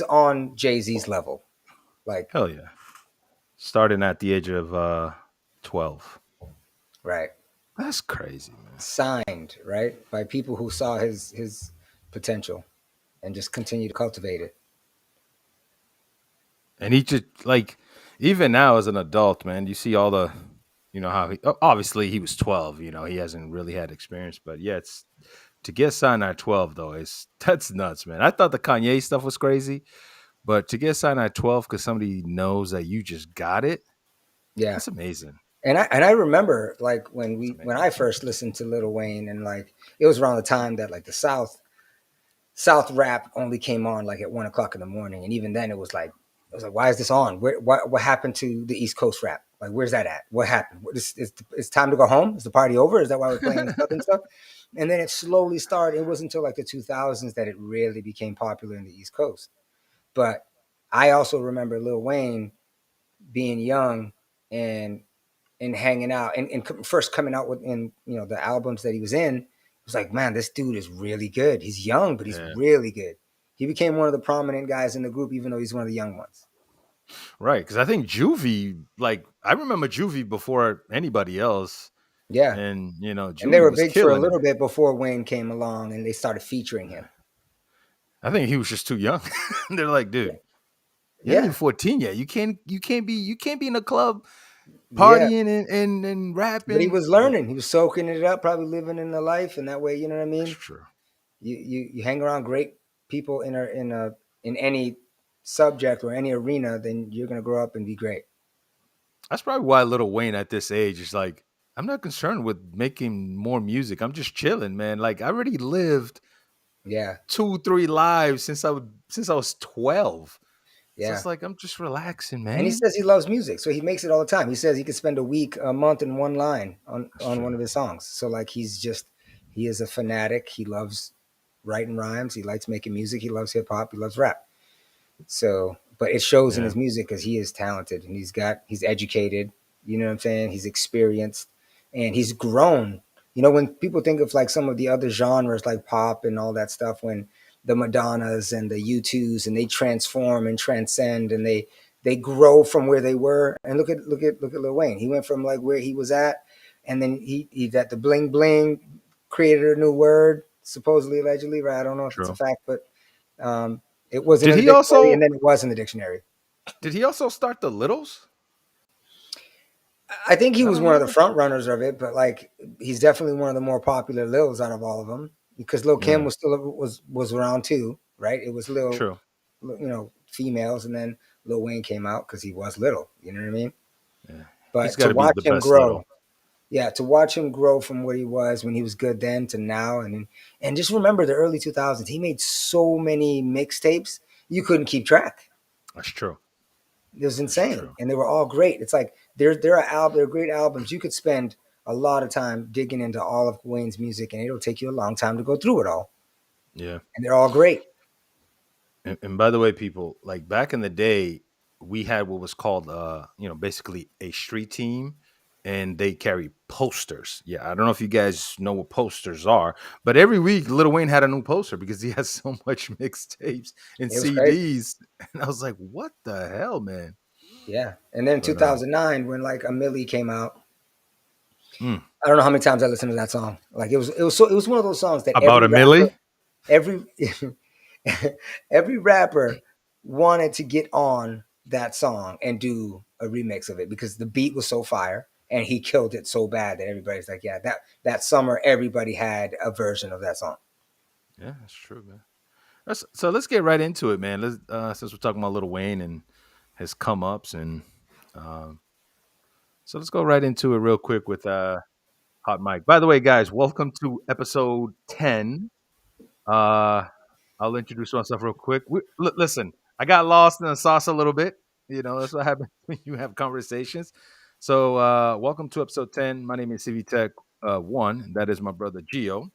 on Jay-Z's level. Like, Hell yeah. Starting at the age of 12. right. That's crazy, man. Signed, right? By people who saw his potential and just continue to cultivate it. And he just like even now as an adult, man, you see all the how obviously he was 12, he hasn't really had experience, but yeah, it's to get signed at 12 though, that's nuts, man. I thought the Kanye stuff was crazy, but to get signed at 12 cuz somebody knows that you just got it, Yeah. that's amazing. And I remember like when That's when amazing. I first listened to Lil Wayne, and like it was around the time that like the South rap only came on like at 1 o'clock in the morning, and even then it was like why is this on? What happened to the East Coast rap? Like where's that at? What happened? It's time to go home? Is the party over? Is that why we're playing Southern stuff? And then it slowly started. It wasn't until like the 2000s that it really became popular in the East Coast. But I also remember Lil Wayne being young and hanging out and first coming out with in the albums that he was in. It was like, man, this dude is really good. He's young, but he's Yeah. really good. He became one of the prominent guys in the group, even though he's one of the young ones. Right, cuz I think Juvie, like I remember Juvie before anybody else, Yeah, and and they Juvie were was big for a killing it. little bit before Wayne came along, and they started featuring him. I think he was just too young. They're like, Yeah, dude, you're not even yeah, 14 yet. You can't be in a club yeah. partying and But he rapping. was But learning. He was soaking it up, probably living in the life, and that way, you know what I that's mean. true. You hang around great people in any subject or any arena, then you're gonna grow up and be great. That's probably why Little Wayne at this age is like, I'm not concerned with making more music. I'm just chilling, man. Like I already lived Yeah, 2, 3 lives since I was 12. So yeah. it's like I'm just relaxing, And he man. says he loves music, so he makes it all the time. He says he could spend a week, a month in one line That's on true. one of his songs. So like he is a fanatic. He loves writing rhymes. He likes making music. He loves hip hop. He loves rap. So, but it shows in Yeah. his music because he is talented and he's educated. You know what I'm saying? He's experienced and he's grown. You know, when people think of like some of the other genres like pop and all that stuff, when the Madonnas and the U2s and they transform and transcend and they grow from where they were. And look at Lil Wayne. He went from like where he was at, and then he got the bling bling, created a new word, supposedly allegedly, right? I don't know if it's a True. fact, but um, it wasn't Did in the he dictionary, and also then it was in the dictionary. did he also start the Littles? I think he I was don't one of the remember. front runners of it, but like he's definitely one of the more popular Lils out of all of them because Lil Kim Yeah. was around too, right? It was True. females, and then Lil Wayne came out because he was little. You know what I mean? Yeah. He's But got to to be watch the him best grow, little. yeah, to watch him grow from what he was when he was good then to now, and just remember the early 2000s. He made so many mixtapes you couldn't keep track. That's true. It was That's insane, true. and they were all great. It's like they're great albums. You could spend a lot of time digging into all of Wayne's music, and it'll take you a long time to go through it all. Yeah. And they're all great. And by the way, people, like back in the day, we had what was called, basically a street team, and they carry posters. Yeah, I don't know if you guys know what posters are, but every week Lil Wayne had a new poster because he has so much mixtapes and It was crazy. CDs, and I was like, "What the hell, man?" Yeah. And then in But 2009, when like a Millie came out, mm, I don't know how many times I listened to that song. Like it was one of those songs that about a millie. every every rapper wanted to get on that song and do a remix of it because the beat was so fire and he killed it so bad that everybody's like, yeah, that summer everybody had a version of that song. Yeah, that's true, man. So let's get right into it, man. Let's since we're talking about Lil Wayne and his come ups, and um, so let's go right into it real quick with Hot Mike. By the way, guys, welcome to episode 10. Uh, I'll introduce myself real quick. Listen, I got lost in the sauce a little bit. That's what happens when you have conversations. So, welcome to episode 10. My name is Teck 1. That is my brother Gio.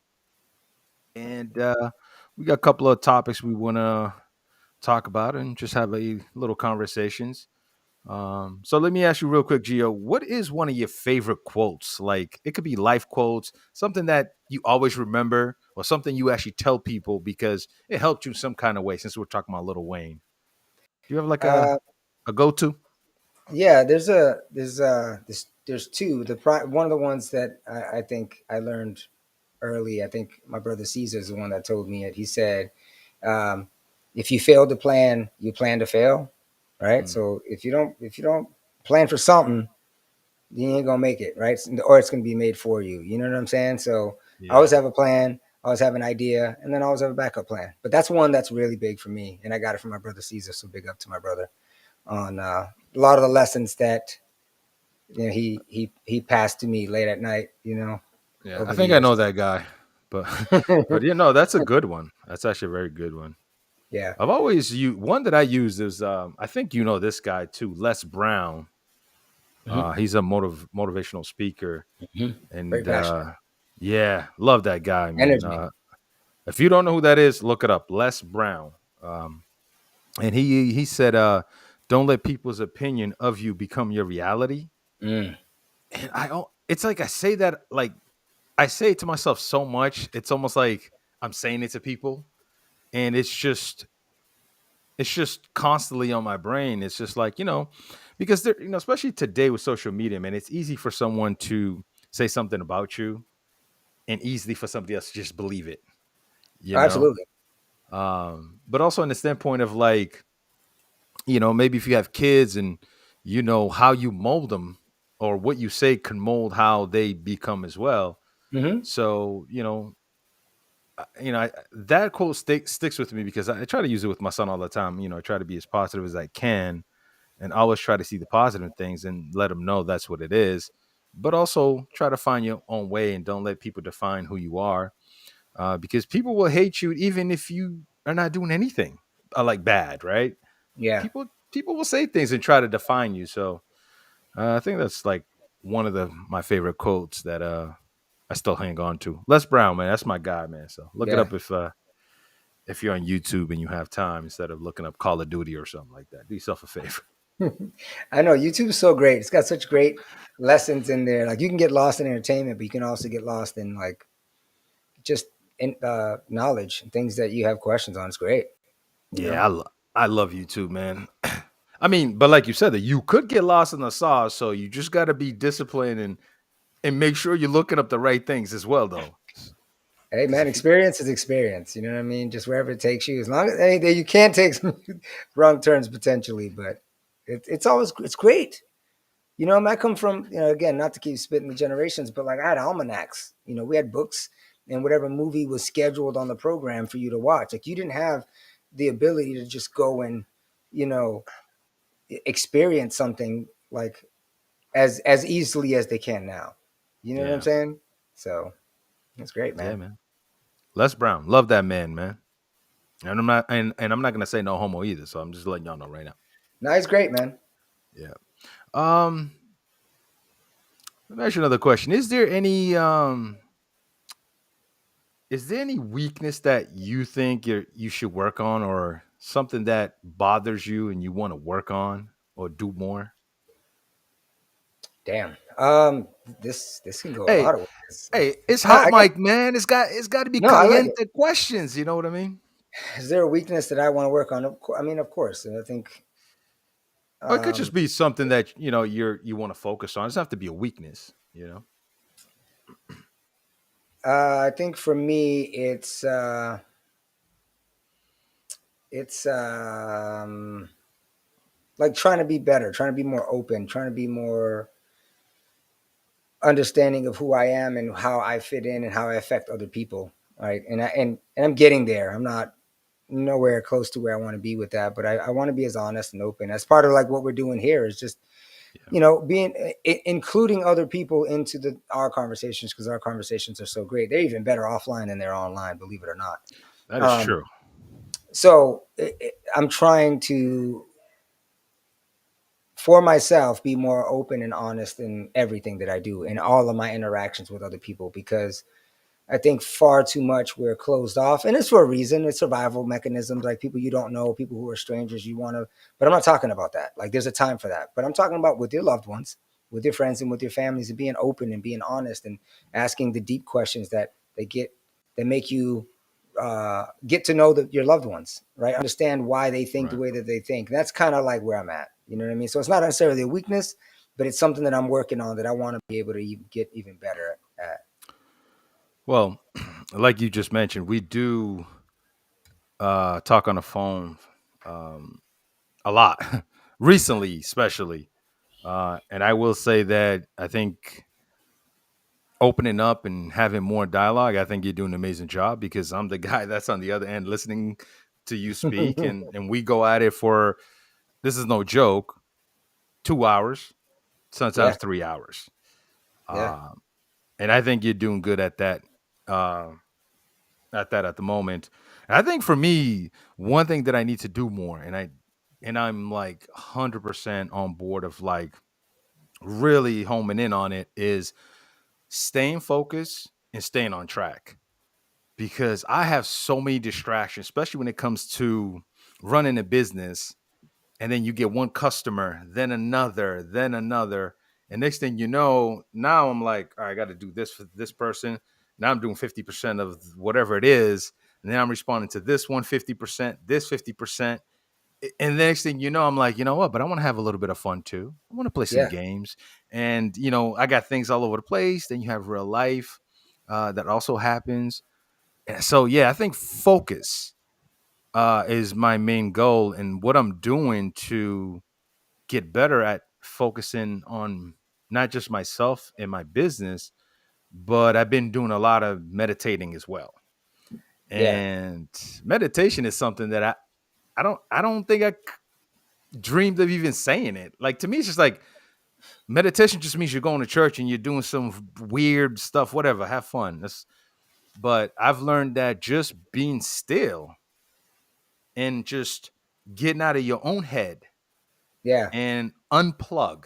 And we got a couple of topics we want to talk about and just have a little conversations. So let me ask you real quick, Gio, what is one of your favorite quotes? Like it could be life quotes, something that you always remember, or something you actually tell people because it helped you some kind of way. Since we're talking about Little Wayne. Do you have like Uh, a go to? yeah, there's two. One of the ones that I think I learned early. I think my brother Caesar is the one that told me it. He said, um, "If you fail to plan, you plan to fail." Right. Mm, So if you don't plan for something, you ain't gonna make it, right? Or it's gonna be made for you. You know what I'm saying? So I always yeah. have a plan, I always have an idea, and then I always have a backup plan. But that's one that's really big for me, and I got it from my brother Caesar. So big up to my brother on a lot of the lessons that he passed to me late at night. Yeah. I Over the think I years. know that guy. But but that's a good one. That's actually a very good one. Yeah. I've always used one that I use is I think you know this guy too, Les Brown. Hmm. He's a motivational speaker, Hmm. Very and passionate. yeah, love that guy, man. Energy. If you don't know who that is, look it up. Les Brown. Um, and he said, "Don't let people's opinion of you become your reality." Mm. And it's like I say that like I say it to myself so much. It's almost like I'm saying it to people, and it's just constantly on my brain. It's just like, because there, especially today with social media, man, it's easy for someone to say something about you and easily for somebody else to just believe it, you know? Absolutely. But also in the standpoint of like, maybe if you have kids and you know how you mold them or what you say can mold how they become as well. Hmm. So, that quote sticks with me because I try to use it with my son all the time. I try to be as positive as I can and always try to see the positive things and let them know that's what it is. But also try to find your own way and don't let people define who you are, because people will hate you even if you are not doing anything like bad, right? Yeah. People will say things and try to define you. So I think that's like one of my favorite quotes that I still hang on to. Les Brown, man, that's my guy, man. So look it Yeah. up if you're on YouTube and you have time instead of looking up Call of Duty or something like that. Do yourself a favor. I know YouTube is so great. It's got such great lessons in there. Like you can get lost in entertainment, but you can also get lost in like just in knowledge and things that you have questions on. It's great. You know. Yeah, I love YouTube, man. I mean, but like you said, that you could get lost in the sauce, so you just got to be disciplined and make sure you're looking up the right things as well, though. Hey Because man, if you, experience is experience. You know what I mean? Just wherever it takes you. As long as hey, you can take some wrong turns potentially, but it's great. I come from, again, not to keep spitting the generations, but like I had almanacs. We had books and whatever movie was scheduled on the program for you to watch. Like you didn't have the ability to just go and, you know, experience something like as easily as they can now. You know what I'm yeah, saying? So it's great, yeah, man. man. Les Brown, love that man, man. And I'm not gonna say no homo either. So I'm just letting y'all know right now. No, he's great, man. Yeah. Um. Let me ask you another question. Is there any weakness that you think you should work on, or something that bothers you and you want to work on or do more? Damn. This can go a Hey, lot of ways. hey, it's I, hot I got mic, man. It's got to be no. I like it. caliente questions. You know what I mean? Is there a weakness that I want to work on? I mean, of course. And I think Or it could um, just be something that you want to focus on. It doesn't have to be a weakness. I think for me, it's like trying to be better, trying to be more open, trying to be more understanding of who I am and how I fit in and how I affect other people. Right, and I'm getting there. I'm not nowhere close to where I want to be with that, but I want to be as honest and open. As part of like what we're doing here is just Yeah, being including other people into our conversations because our conversations are so great. They're even better offline than they're online, believe it or not. that is Um, true. so I'm trying to, for myself, be more open and honest in everything that I do in all of my interactions with other people because I think far too much we're closed off, and it's for a reason. It's survival mechanisms, like people you don't know, people who are strangers. You want to, but I'm not talking about that. Like there's a time for that. But I'm talking about with your loved ones, with your friends, and with your families, and being open and being honest and asking the deep questions that make you get to know your loved ones, right? Understand why they think the Right. way that they think. That's kind of like where I'm at. You know what I mean? So it's not necessarily a weakness, but it's something that I'm working on that I want to be able to get even better at. Well, like you just mentioned, we do talk on the phone um, a lot recently, especially. And I will say that I think opening up and having more dialogue, I think you're doing an amazing job because I'm the guy that's on the other end listening to you speak, and we go at it for, this is no joke, 2 hours, sometimes Yeah, 3 hours. yeah, Um, and I think you're doing good at that. Uh, at the moment. And I think for me, one thing that I need to do more, and I'm like 100% on board of like really homing in on it, is staying focused and staying on track, because I have so many distractions, especially when it comes to running a business. And then you get one customer, then another, then another. And next thing you know, now I'm like, all right, I got to do this for this person. Now I'm doing 50% of whatever it is. And then I'm responding to this one 50%, this 50%. And the next thing you know, I'm like, you know what? But I want to have a little bit of fun too. I want to play some yeah, games. And, I got things all over the place. Then you have real life that also happens. And so, yeah, I think focus is my main goal. And what I'm doing to get better at focusing on not just myself and my business, but I've been doing a lot of meditating as well. yeah. And meditation is something that I don't think I dreamed of even saying it. Like, to me, it's just like meditation just means you're going to church and you're doing some weird stuff, whatever, have fun. But I've learned that just being still and just getting out of your own head Yeah. and unplug.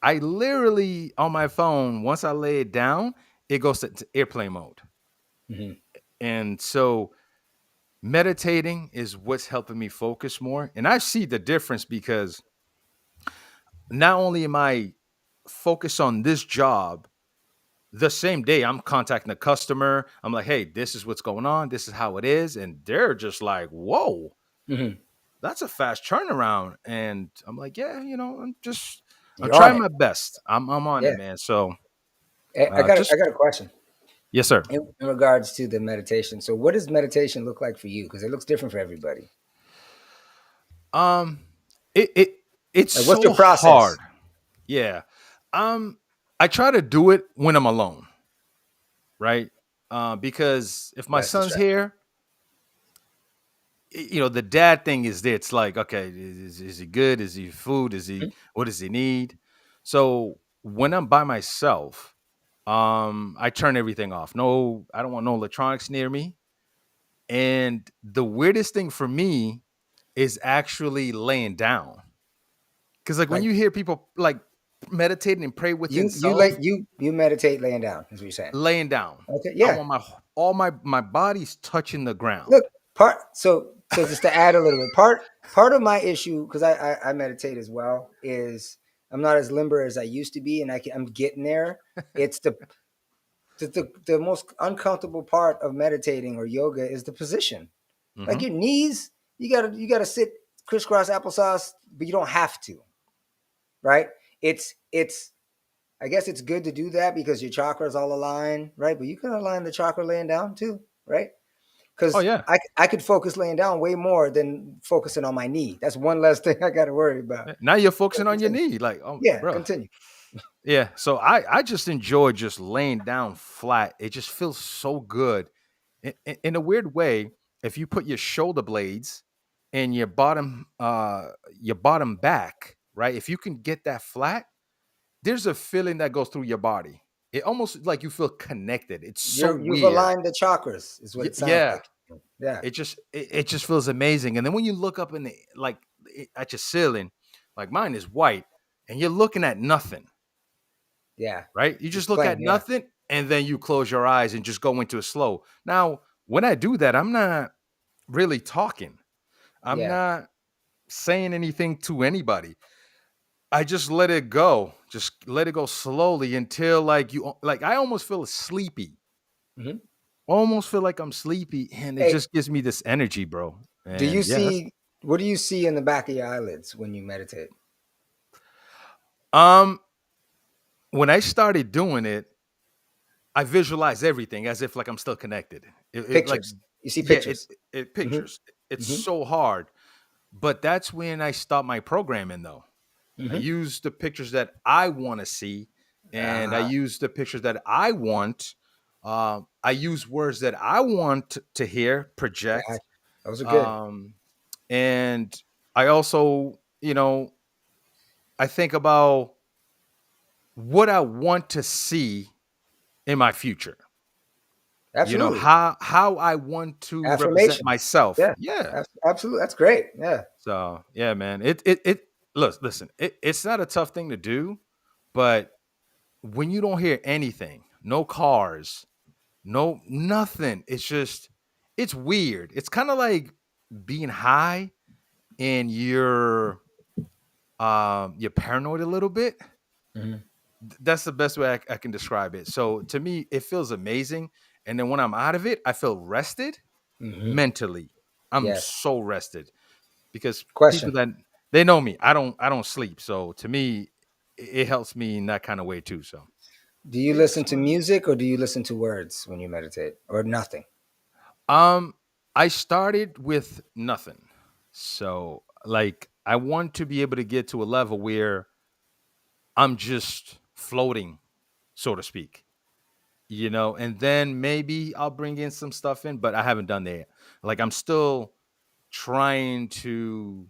I literally on my phone, once I lay it down, it goes to airplane mode. Hmm. And so meditating is what's helping me focus more. And I see the difference because not only am I focused on this job, the same day I'm contacting a customer, I'm like, hey, this is what's going on. This is how it is. And they're just like, whoa, Hmm. that's a fast turnaround. And I'm like, yeah, I'm You're on trying it. my best. I'm on it, Yeah. man. So I got a question yes, sir. in regards to the meditation. So, what does meditation look like for you? Because it looks different for everybody. Um, it it's Like, what's your so process? hard. Yeah. Um, I try to do it when I'm alone, right? Because if my Less son's distraction. here, the dad thing is there. It's like, okay, is he good? Is he food? What does he need? So when I'm by myself, I turn everything off. No, I don't want no electronics near me. And the weirdest thing for me is actually laying down. Because like when Like you hear people like meditating and pray within you self, like you meditate laying down. Is what you're saying. laying down, Okay. I Yeah. want my body's touching the ground. Look, so just to add a little bit, part of my issue, because I meditate as well, is I'm not as limber as I used to be, and I'm getting there. It's the most uncomfortable part of meditating or yoga is the position. Like Hmm. your knees, you gotta sit crisscross applesauce, but you don't have to, right? It's I guess it's good to do that because your chakras all align, right? But you can align the chakra laying down too, right? Oh Because yeah. I could focus laying down way more than focusing on my knee. That's one less thing I got to worry about. Now you're But focusing on your continue. knee, like, oh, Yeah, bro. continue. Yeah. So I just enjoy just laying down flat. It just feels so good. In a weird way, if you put your shoulder blades and your bottom back, right? If you can get that flat, there's a feeling that goes through your body. It almost like you feel connected. It's so You've weird. aligned the chakras, is what it sounds Yeah. like. Yeah, It just feels amazing. And then when you look up at your ceiling, like mine is white, and you're looking at nothing, yeah. right? You just Just look at plain. Yeah, nothing, and then you close your eyes and just go into a slow. Now, when I do that, I'm not really talking. I'm yeah. not saying anything to anybody. I just let it go. Just let it go slowly until like I almost feel sleepy. Hmm. almost feel like I'm sleepy, and it Hey, just gives me this energy, bro. do you And yeah, that's see what do you see in the back of your eyelids when you meditate? um when I started doing it, I visualize everything as if like I'm still connected. It like Pictures. You see yeah, it pictures. it Mhm. pictures. It's Mhm. so hard. But that's when I stop my programming though. I Mhm. use the pictures that I want to see, and I Ah, use the pictures that I want. I use words that I want to hear, yeah, project. those are good. Um, and I also, I think about what I want to see in my future. Absolutely. How I want to represent Affirmations. myself. Yeah. Yeah. Absolutely. That's great. Yeah. So yeah, man. It listen. It's not a tough thing to do, but when you don't hear anything, no cars, no nothing, it's weird. It's kind of like being high and you're paranoid a little bit. Mhm. That's the best way I can describe it. So to me, it feels amazing. And then when I'm out of it, I feel rested Mhm. mentally. I'm Yes. so rested because people Question. that they know me, I don't sleep. So to me, it helps me in that kind of way too. So Do you big listen to smile. music or do you listen to words when you meditate or nothing? Um, I started with nothing. So like I want to be able to get to a level where I'm just floating, so to speak. And then maybe I'll bring in some stuff in, but I haven't done that yet. Like I'm still trying to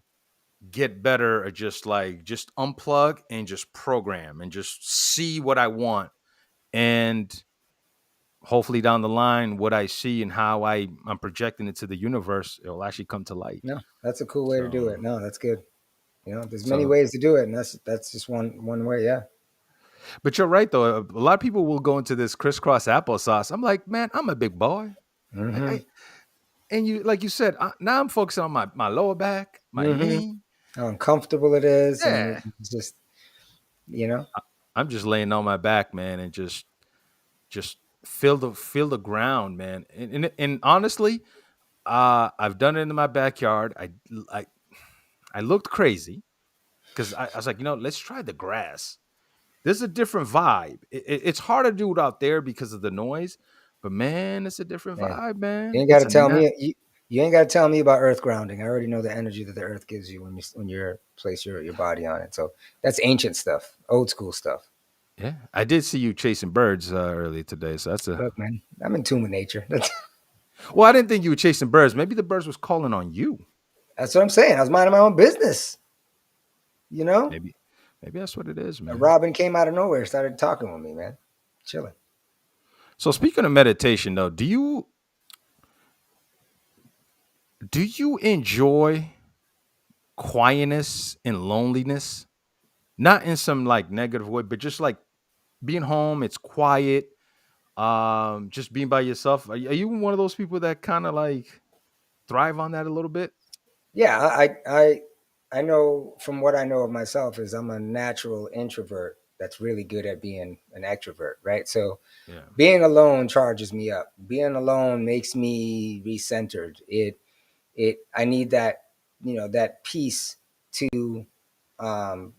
get better at just unplug and just program and just see what I want. And hopefully down the line, what I see and how I'm projecting it to the universe, it'll actually come to light. No, that's a cool way to do So it. No, that's good. There's many so ways to do it, and that's just one way. Yeah. but you're right though. A lot of people will go into this crisscross applesauce. I'm like, man, I'm a big boy. I Mm-hmm. and you like you said, now I'm focusing on my lower back, my Mm-hmm. knee. How uncomfortable it is, and Yeah. it's just you know. I- I'm just laying on my back, man, and just feel the ground, man. And honestly, I've done it in my backyard. I I looked crazy because I was like, let's try the grass. There's a different vibe. It's hard to do it out there because of the noise, but man, it's a different Man, vibe, you man. ain't got It's to a tell nat. me you ain't got to tell me about earth grounding. I already know the energy that the earth gives you when you place your body on it. So that's ancient stuff, old school stuff. Yeah, I did see you chasing birds earlier today, so that's a. Look, man, I'm in tune with nature. That's Well, I didn't think you were chasing birds. Maybe the birds was calling on you. that's what I'm saying. I was minding my own business. You know, Maybe, maybe that's what it is, a man. robin came out of nowhere, started talking with me, man, chilling. So speaking of meditation, though, do you enjoy quietness and loneliness? Not in some like negative way, but just like being home, it's quiet. Just being by yourself. Are you one of those people that kind of like thrive on that a little bit? Yeah, I know from what I know of myself is I'm a natural introvert that's really good at being an extrovert, right? So Yeah. being alone charges me up. Being alone makes me recentered. It I need that, that peace to um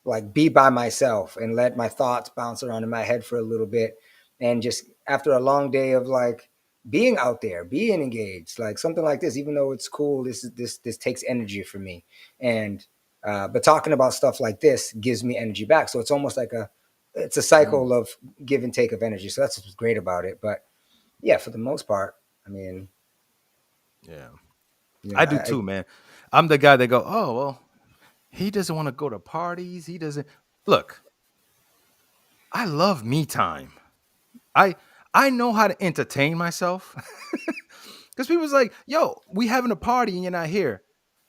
like be by myself and let my thoughts bounce around in my head for a little bit, and just after a long day of like being out there, being engaged, like something like this, even though it's cool, this takes energy from me. And but talking about stuff like this gives me energy back, so it's a Mm, cycle of give and take of energy. So that's what's great about it. But yeah, for the most part, I mean, yeah. you know I do I too, man. I'm the guy that go, oh well, he doesn't want to go to parties. He doesn't look. I love me time. I I know how to entertain myself. Because people's like, yo, we having a party and you're not here.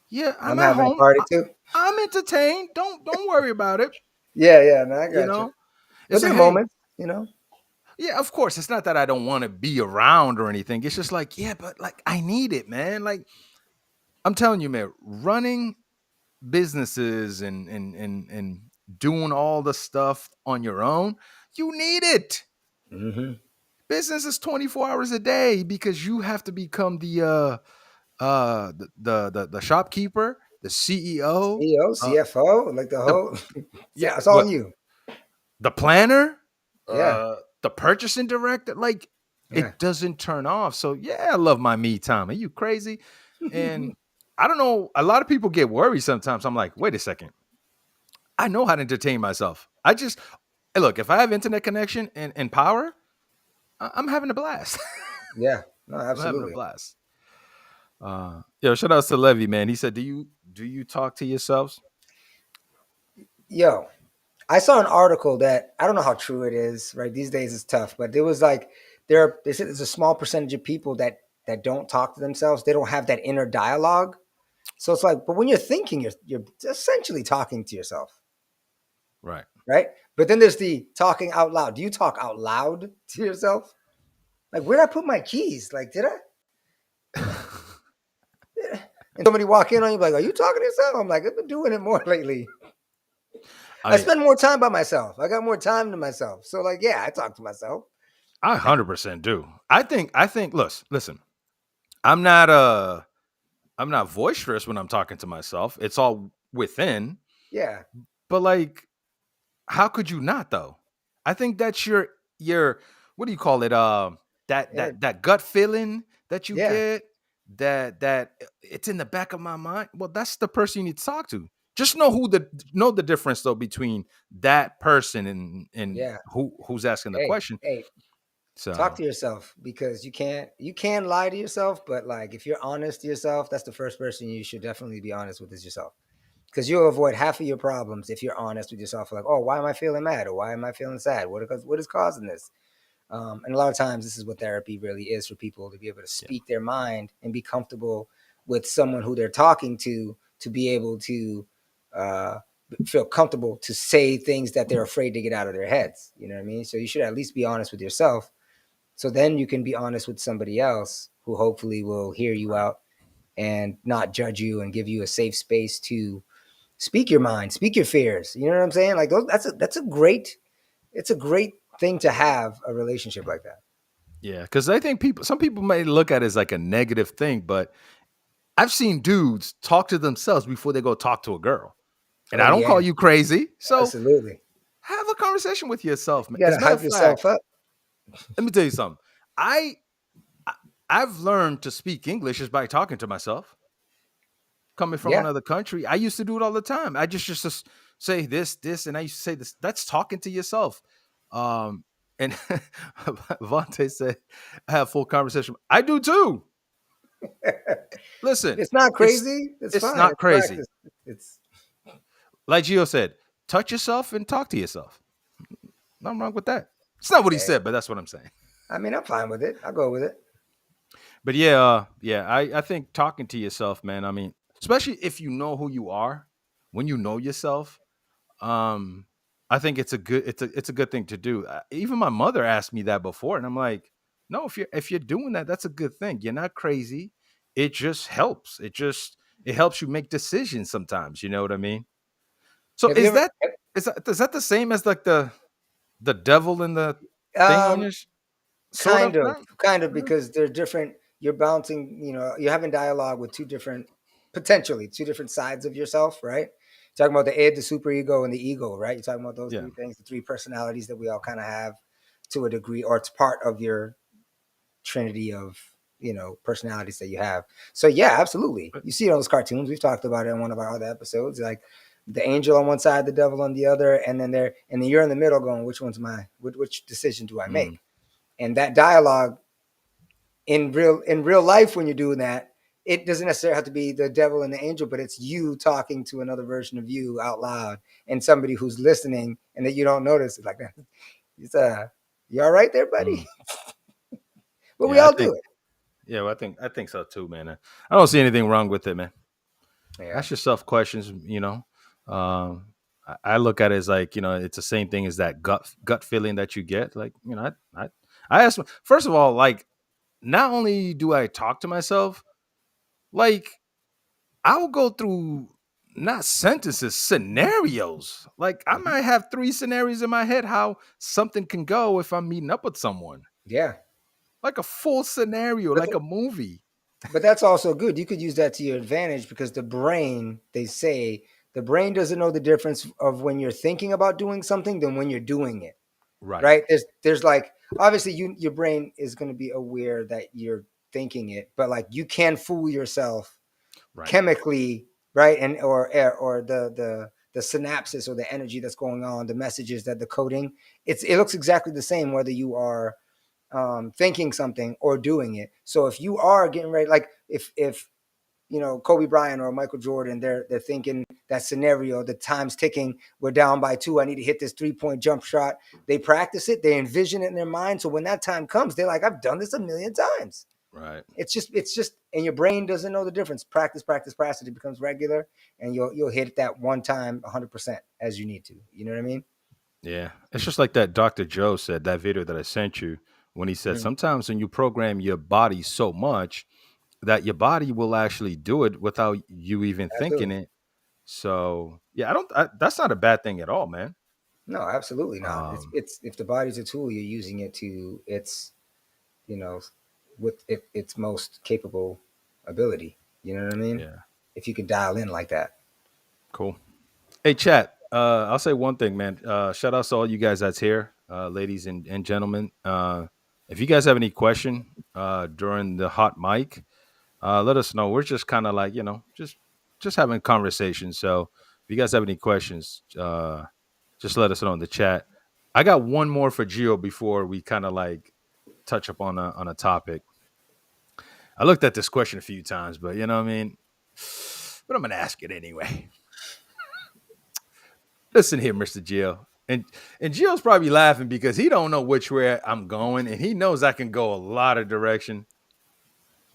Yeah, I'm I'm at having a home. party too. I'm entertained. Don't worry about it. Yeah, no, I You got you. know, But it's there like, are hey, moments. yeah, of course. It's not that I don't want to be around or anything. It's just like, yeah, but like I need it, man. Like I'm telling you, man, running businesses and doing all the stuff on your own, you need it. Hmm. Business is 24 hours a day because you have to become the shopkeeper, the CEO, CEO, uh, CFO, like the the whole. yeah, Yeah, it's all what, you. the planner, Yeah, the purchasing director. Like, yeah, it doesn't turn off. So yeah, I love my me time. Are you crazy? And I don't know. A lot of people get worried sometimes. I'm like, wait a second. I know how to entertain myself. I just hey, look. If I have internet connection and power, I'm having a blast. yeah. No, I'm having a absolutely. blast. Yo, shout out to Levy, man. He said, do you talk to yourselves? Yo, I saw an article that I don't know how true it is. Right, these days it's tough, but it was like they said there's a small percentage of people that don't talk to themselves. They don't have that inner dialogue. So it's like, but when you're thinking, you're essentially talking to yourself, Right. right? But then there's the talking out loud. Do you talk out loud to yourself? Like, where did I put my keys? Like, did I? And somebody walk in on you, like, are you talking to yourself? I'm like, I've been doing it more lately. I I spend more time by myself. I got more time to myself. So, like, yeah, I talk to myself. I 100% do. I think listen. I'm not I'm not boisterous when I'm talking to myself. It's all within. Yeah, But like, how could you not though? I think that's your what do you call it? inner, That gut feeling that you yeah, get, that it's in the back of my mind. Well, that's the person you need to talk to. Just know the difference though between that person and yeah. who's asking the Hey, question. hey, talk So to yourself because you can lie to yourself, but like if you're honest to yourself, that's the first person you should definitely be honest with is yourself. Because you'll avoid half of your problems if you're honest with yourself. Like, oh, why am I feeling mad or why am I feeling sad? What is causing this? And a lot of times, this is what therapy really is for people to be able to yeah, speak their mind and be comfortable with someone who they're talking to be able to uh, feel comfortable to say things that they're afraid to get out of their heads. You know what I mean? So you should at least be honest with yourself. So then you can be honest with somebody else who hopefully will hear you right. out and not judge you and give you a safe space to speak your mind, speak your fears. You know what I'm saying? Like that's a great it's a great thing to have a relationship like that. Yeah, because I think some people may look at it as like a negative thing, but I've seen dudes talk to themselves before they go talk to a girl. And Oh I don't yeah, call you crazy. So absolutely. have a conversation with yourself. You As gotta a matter hype of fact, yourself up. let me tell you something. I I- I've learned to speak English just by talking to myself. Coming from Yeah. another country, I used to do it all the time. I just say this, and I used to say this. That's talking to yourself. And Vontae said, "I have full conversation. I do too. Listen, It's not it's crazy. It's it's fine. not It's crazy. practice. It's Like Gio said, touch yourself and talk to yourself. Nothing wrong with that. It's not what he yeah. said, but that's what I'm saying. I mean, I'm fine with it. I'll go with it. But yeah, I think talking to yourself, man. I mean, especially if you know who you are, when you know yourself, um, I think it's a good thing to do. Even my mother asked me that before, and I'm like, no, if you're doing that, that's a good thing. You're not crazy. It just helps. It helps you make decisions sometimes. You know what I mean? So Have you ever is that the same as like the devil in the thing on um your sort of thing? kind of because they're different. You're bouncing, you're having dialogue with potentially two different sides of yourself, right? Talking about the id, the superego, and the ego, right? You're talking about those Yeah. three things, the three personalities that we all kind of have to a degree, or it's part of your trinity of personalities that you have. So yeah, absolutely. But You see it on those cartoons. We've talked about it in one of our other episodes. Like the angel on one side, the devil on the other, and then you're in the middle going, which one's mine? Which decision do I mm, make? And that dialogue in real life when you're doing that, it doesn't necessarily have to be the devil and the angel, but it's you talking to another version of you out loud and somebody who's listening and that you don't notice. It's like that. It's you all right there, buddy? mm. But we Yeah, I all think do it. yeah, well, I think so too, man. I don't see anything wrong with it, man. Yeah. Ask yourself questions, you know. I look at it as like, it's the same thing as that gut feeling that you get. Like, I ask first of all, like, not only do I talk to myself, like I'll go through not sentences, scenarios. Like I Mhm. might have three scenarios in my head how something can go if I'm meeting up with someone. Yeah. like a full scenario, But like a movie. But that's also good. You could use that to your advantage because the brain, they say, the brain doesn't know the difference of when you're thinking about doing something than when you're doing it. Right, Right? There's like obviously your brain is going to be aware that you're thinking it, but like you can fool yourself right, chemically, right? And or the synapses or the energy that's going on, the messages that the coding, it looks exactly the same whether you are thinking something or doing it. So if you are getting ready, like if Kobe Bryant or Michael Jordan, they're thinking that scenario, the time's ticking, we're down by 2, I need to hit this 3-point jump shot. They practice it, they envision it in their mind. So when that time comes, they're like, I've done this a million times. right. It's just, and your brain doesn't know the difference. Practice, practice, practice. It becomes regular, and you'll hit that one time 100% as you need to. You know what I mean? Yeah. It's just like that Dr. Joe said, that video that I sent you, when he said Mm, sometimes when you program your body so much that your body will actually do it without you even thinking absolutely. it. So yeah, that's not a bad thing at all, man. No, absolutely not. It's Um, it's if the body's a tool, you're using it to its you know with its most capable ability. You know what I mean? yeah, If you could dial in like that. cool. Hey, chat. I'll say one thing, man. Shout out to all you guys that's here, ladies and gentlemen. If you guys have any question during the hot mic, let us know. We're just kind of like just having conversation. So if you guys have any questions, just let us know in the chat. I got one more for Gio before we kind of like touch up on a topic. I looked at this question a few times, but you know what I mean. But I'm gonna ask it anyway. Listen here, Mr. Gio. And Gio's probably laughing because he don't know which way I'm going, and he knows I can go a lot of direction.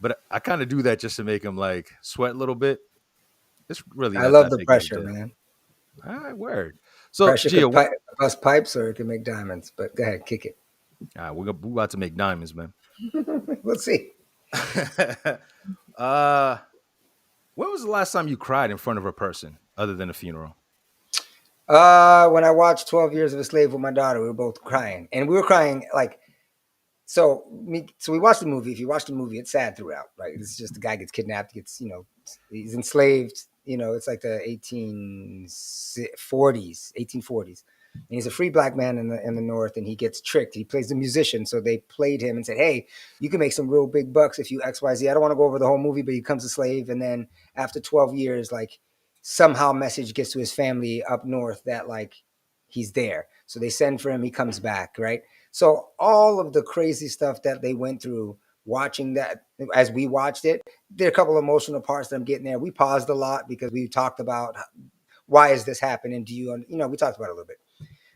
But I kind of do that just to make him like sweat a little bit. It's really I not love that the big of a pressure, deal. man. All right, word. So Pressure could Gio, what, bust pipes or it could make diamonds. But go ahead, kick it. all right, we're about to make diamonds, man. We'll see. uh, when was the last time you cried in front of a person other than a funeral? When I watched 12 Years of a Slave with my daughter, we were both crying, and we were crying like so we watched the movie. If you watch the movie, it's sad throughout, right? It's just the guy gets kidnapped, he's enslaved. It's like the 1840s, 1840s, and he's a free black man in the North, and he gets tricked. He plays the musician, so they played him and said, "Hey, you can make some real big bucks if you X Y Z." I don't want to go over the whole movie, but he becomes a slave, and then after 12 years, like somehow message gets to his family up north that like he's there. So they send for him. He comes back, right? So all of the crazy stuff that they went through watching that as we watched it, there are a couple of emotional parts that I'm getting there. We paused a lot because we talked about why is this happening? We talked about it a little bit,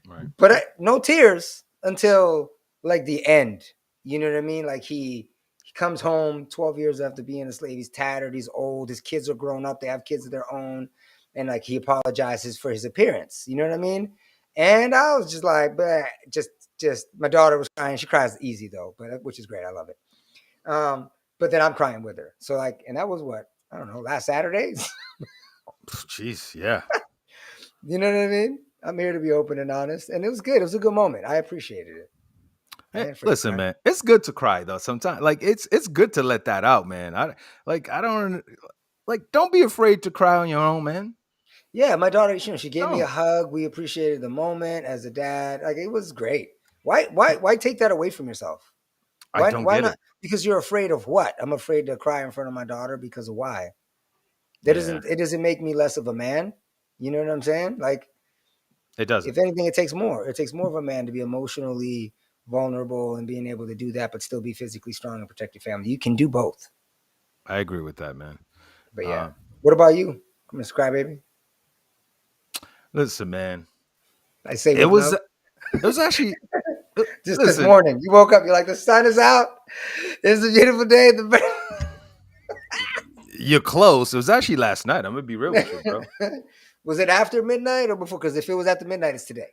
Right. but no tears until like the end. You know what I mean? Like he comes home 12 years after being a slave. He's tattered. He's old. His kids are grown up. They have kids of their own, and like he apologizes for his appearance. You know what I mean? And I was just like, but just my daughter was crying. She cries easy though, but which is great. I love it. But then I'm crying with her. So like, and that was what I don't know, last Saturday. Jeez, yeah. You know what I mean? I'm here to be open and honest, and it was good. It was a good moment. I appreciated it. I Hey, ain't afraid to listen, cry. man, it's good to cry though. Sometimes, like it's good to let that out, man. I don't like. Don't be afraid to cry on your own, man. Yeah, my daughter, she gave me a Don't. hug. We appreciated the moment as a dad. Like it was great. Why take that away from yourself? I Why don't why get not? it. Because you're afraid of what? I'm afraid to cry in front of my daughter because of why? That Yeah, doesn't it doesn't make me less of a man. You know what I'm saying? Like it doesn't. if anything, it takes more. It takes more of a man to be emotionally vulnerable and being able to do that, but still be physically strong and protect your family. You can do both. I agree with that, man. But yeah. Uh, What about you? Miss Crybaby? listen, man. I say It with was love. it was actually Just this listen. morning, you woke up, you're like, the sun is out. It's a beautiful day. You're close. It was actually last night. I'm gonna be real with you, bro. Was it after midnight or before? Because if it was after midnight, it's today.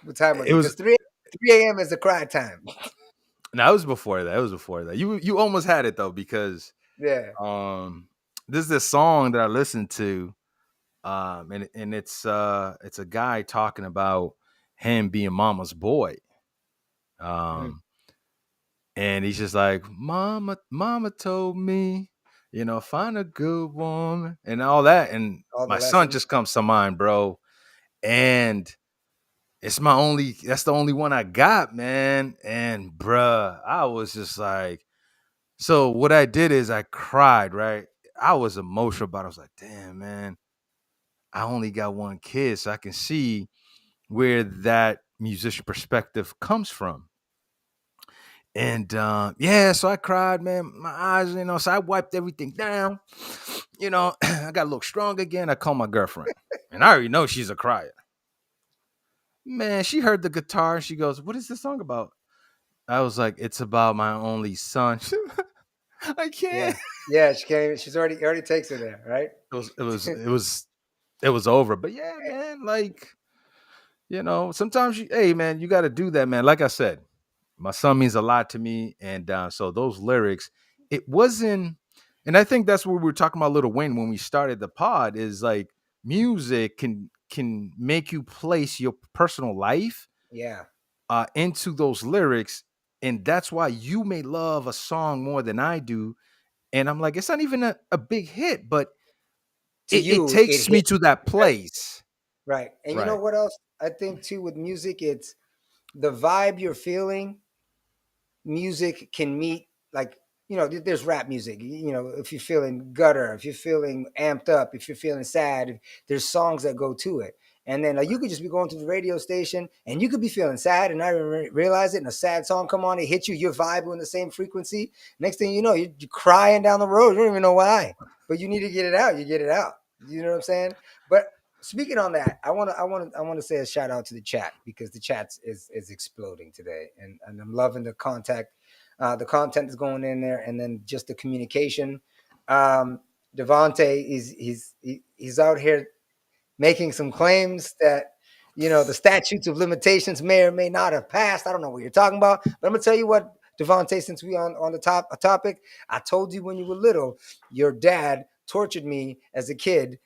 What time was It it? was Because 3 a.m. is the cry time. no, it was before that. It was before that. You almost had it though because Yeah. um this is this song that I listened to and it's a guy talking about him being mama's boy. Mm. Um and he's just like, Mama told me, find a good woman and all that. And All the my son lessons. just comes to mind, bro. And that's the only one I got, man. And bruh, I was just like, so what I did is I cried, right? I was emotional about it. I was like, damn, man, I only got one kid, so I can see where that musician perspective comes from. And yeah, so I cried, man. My eyes, so I wiped everything down. I got a little strong again. I called my girlfriend. And I already know she's a crier. Man, she heard the guitar and she goes, "What is this song about?" I was like, "It's about my only son." I Yeah, can't. yeah. She can't. She's already takes her there, right? It was over. But yeah, man, like, sometimes hey man, you gotta do that, man. Like I said, my son means a lot to me. And so those lyrics, it wasn't, and I think that's what we were talking about Little Wayne when we started the pod, is like music can make you place your personal life Yeah. into those lyrics. And that's why you may love a song more than I do. And I'm like, it's not even a big hit, but To it you, it takes me hit to that because place. right. And you know Right. what else? I think too with music, it's the vibe you're feeling. Music can meet like there's rap music. If you're feeling gutter, if you're feeling amped up, if you're feeling sad, there's songs that go to it. And then you could just be going to the radio station and you could be feeling sad and not even realize it, and a sad song come on, it hits you, you're vibing the same frequency. Next thing you know, you're crying down the road, you don't even know why, but you need to get it out. You get it out. You know what I'm saying? But speaking on that, I want to say a shout out to the chat, because the chat is exploding today, and I'm loving the content is going in there, and then just the communication. Devonte he's out here making some claims that the statutes of limitations may or may not have passed. I don't know what you're talking about, but I'm gonna tell you what, Devonte, since we on the topic, I told you when you were little, your dad tortured me as a kid,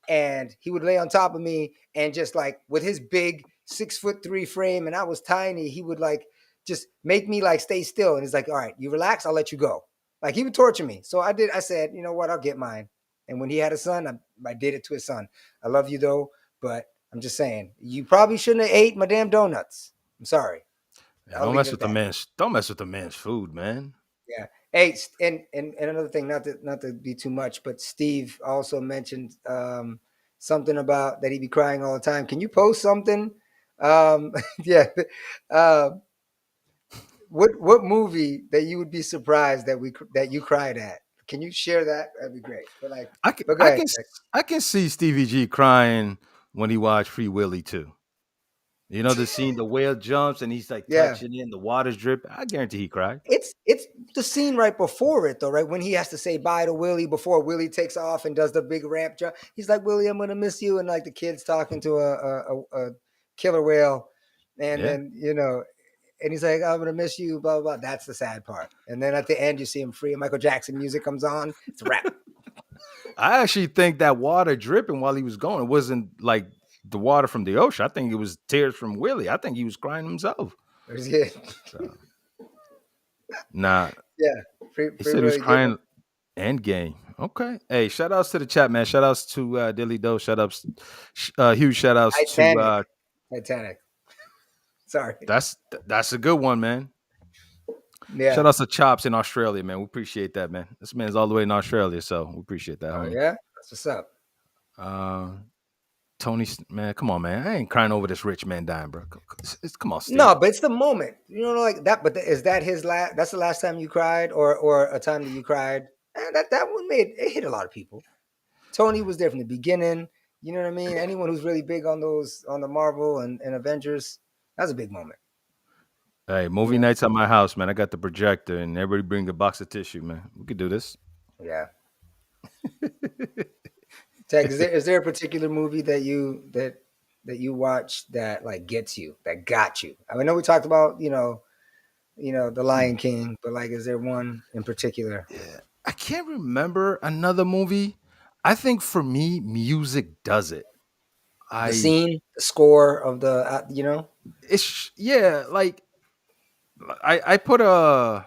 and he would lay on top of me, and just like with his big 6'3" frame, and I was tiny, he would like just make me like stay still, and he's like, all right, you relax, I'll let you go. Like he would torture me. So I said, you know what, I'll get mine. And when he had a son, I did it to his son. I love you though, but I'm just saying, you probably shouldn't have ate my damn donuts. I'm sorry. Yeah, I'll don't leave mess it at with the that. man's don't mess with the man's food, man. Yeah. Hey, and another thing, not to be too much, but Steve also mentioned something about that he'd be crying all the time. Can you post something? Yeah. Uh, what movie that you would be surprised that you cried at? Can you share that? That'd be great. But like, I can but go I ahead. can I can see Stevie G crying when he watched Free Willy too. The scene, the whale jumps and he's like Yeah. touching it and the water's dripping. I guarantee he cried. It's the scene right before it though, right? When he has to say bye to Willie before Willie takes off and does the big ramp jump. He's like, Willie, I'm gonna miss you, and like the kid's talking to a killer whale, and Yeah. then and he's like, I'm gonna miss you, blah blah blah. That's the sad part. And then at the end, you see him free, and Michael Jackson music comes on. It's a wrap. I actually think that water dripping while he was going, it wasn't like the water from the ocean. I think it was tears from Willie. I think he was crying himself. Yeah, So nah, yeah. he Free said he was really getting him. crying end game. Okay. Hey, shout outs to the chat, man. Shout outs to Dilly Doe. Shout outs, huge shout outs to Titanic, Titanic. Sorry. that's a good one, man. Yeah. Shout outs to Chops in Australia, man. We appreciate that, man. This man's all the way in Australia, so we appreciate that, Oh homie. yeah. That's what's up. Uh Tony, man, come on, man. I ain't crying over this rich man dying, bro. Come on, No, Steve. but it's the moment. Like that. But is that his last? That's the last time you cried, or a time that you cried? And that one made it hit a lot of people. Tony was there from the beginning. You know what I mean? Anyone who's really big on the Marvel and Avengers, that's a big moment. Hey, You movie know? nights at my house, man. I got the projector, and everybody bring a box of tissue, man. We could do this. Yeah. Tech, is there a particular movie that you watch that like gets you, that got you? I know we talked about The Hmm. Lion King, but like, is there one in particular? Yeah, I can't remember another movie. I think for me, music does it. The I scene, the score of it's yeah, like I put a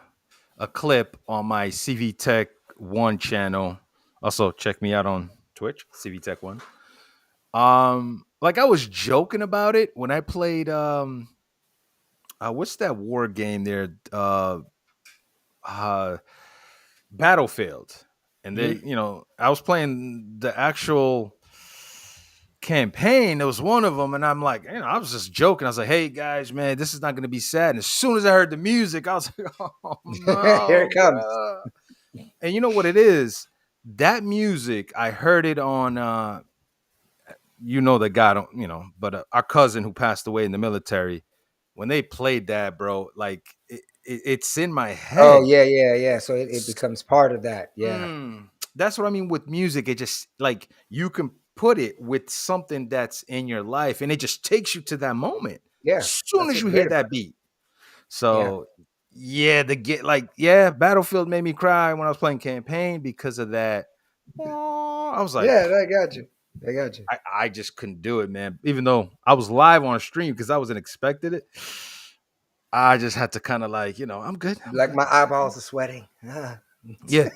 a clip on my CV Tech One channel. Also, check me out on Twitch, CV Tech One. Like I was joking about it when I played what's that war game there? Uh Battlefield. And they, Hmm. I was playing the actual campaign. There was one of them, and I'm like, I was just joking. I was like, "Hey guys, man, this is not going to be sad." And as soon as I heard the music, I was like, "Oh Here no, it comes. bro!" And you know what it is? That music, I heard it on, the guy, don't but our cousin who passed away in the military. When they played that, bro, like it's in my Oh head. yeah, yeah, yeah. So it becomes part of that. Yeah, That's what I mean with music. It just like you can put it with something that's in your life, and it just takes you to that moment yeah. as soon That's as what's you great hear about that it. beat. Yeah, So yeah, Battlefield made me cry when I was playing campaign because of that. Oh, I was like, yeah. I got you. I got you. I just couldn't do it, man. Even though I was live on stream because I wasn't expected it. I just had to kind of like, I'm good. I'm Like good. my eyeballs are sweating. Ah. Yeah.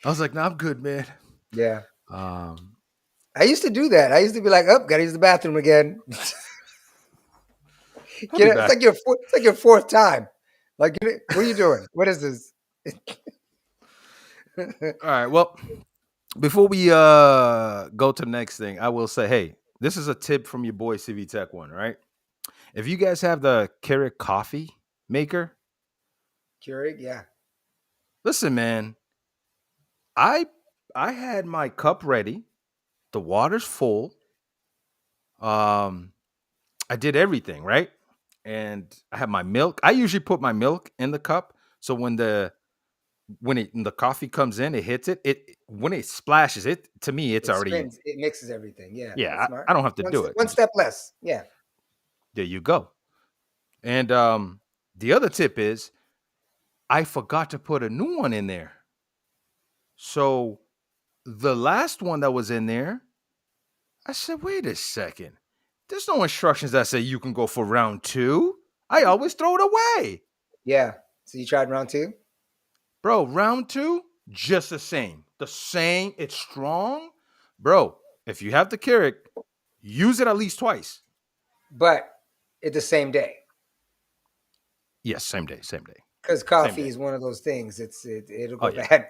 I was like, no, I'm good, man. Yeah. Um, I used to do that. I used to be like, "Oh, gotta use the bathroom again." I'll be It's back. like it's like your fourth time. Like, what are you doing? What is this? All right. Well, before we go to the next thing, I will say, hey, this is a tip from your boy CV Tech One, right? If you guys have the Keurig coffee maker, Keurig, yeah, listen, man, I I had my cup ready, the water's full. Um, I did everything right, and I have my milk. I usually put my milk in the cup, so when the coffee comes in, it hits it. It when it splashes it to me, it's it already spins, it mixes everything. Yeah, yeah. that's I smart. don't have to do it. One step less. Yeah, There you go. And the other tip is I forgot to put a new one in there. So the last one that was in there, I said, wait a second. There's no instructions that say you can go for round two. I always throw it away. yeah. So you tried round two, Bro, round two, just the same. The same. It's strong. Bro, if you have the Keurig, use it at least twice. but it's the same day Yes, same day, same day, because same coffee day. is one of those things. It'll Oh, go yeah. bad.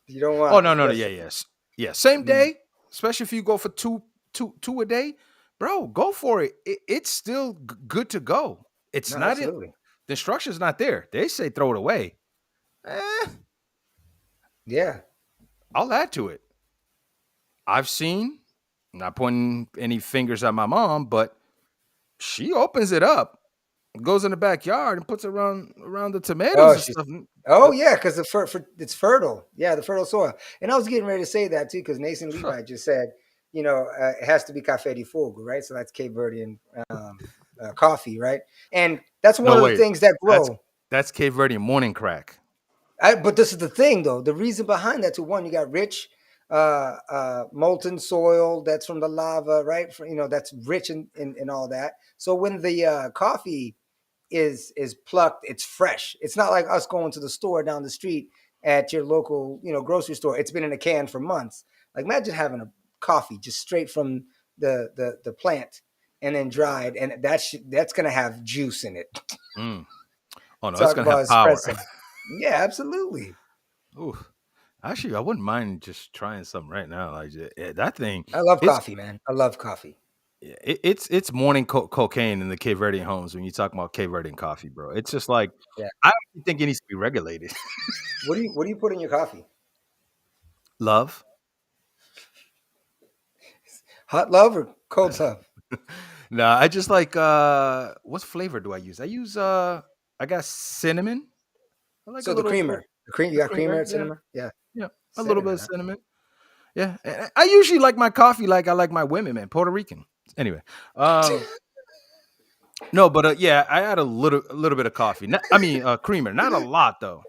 You don't Oh, want, no, no, no. Yeah, especially. yes. Yeah, same Mhm. day, especially if you go for two a day. Bro, go for it. It's still good to go. It's No, not in absolutely. the instructions not there. They say throw it away. Eh, Yeah. I'll add to it. I've seen, not pointing any fingers at my mom, but she opens it up, goes in the backyard and puts it around the tomatoes Oh, and she's. stuff. Oh, yeah, because it's fertile. Yeah, the fertile soil. And I was getting ready to say that too, because Nathan Levi just said, it has to be Café de Fogo, right? So that's Cape Verdean coffee, right? And that's one No, of the wait. things that That's grow. that's Cape Verdean morning crack. But this is the thing, though. The reason behind that, too, one, you got rich, molten soil that's from the lava, right? That's rich in all that. So when the coffee is plucked, it's fresh. It's not like us going to the store down the street at your local, grocery store. It's been in a can for months. Like imagine having a coffee just straight from the plant and then dried, and that's gonna have juice in it. Mm. Oh no, it's Talk gonna about have power. espresso. Yeah, absolutely. Ooh. Actually, I wouldn't mind just trying something right now. Like that thing, I love it's coffee, man. I love coffee. it's morning cocaine in the Cape Verdean homes when you talk about Cape Verdean coffee, bro. It's just like Yeah. I don't think it needs to be regulated. What do you put in your coffee? Love. Hot love or cold love? No, I just like what flavor do I use? I got cinnamon. I like a So the little creamer. You the got creamer creamer. at Yeah, cinnamon? Yeah. yeah, a little bit Cinnamon, of huh? cinnamon. Yeah, and I usually like my coffee like I like my women, man, Puerto Rican. Anyway, no, but yeah, I add a little bit of coffee. I mean, creamer, not a lot though,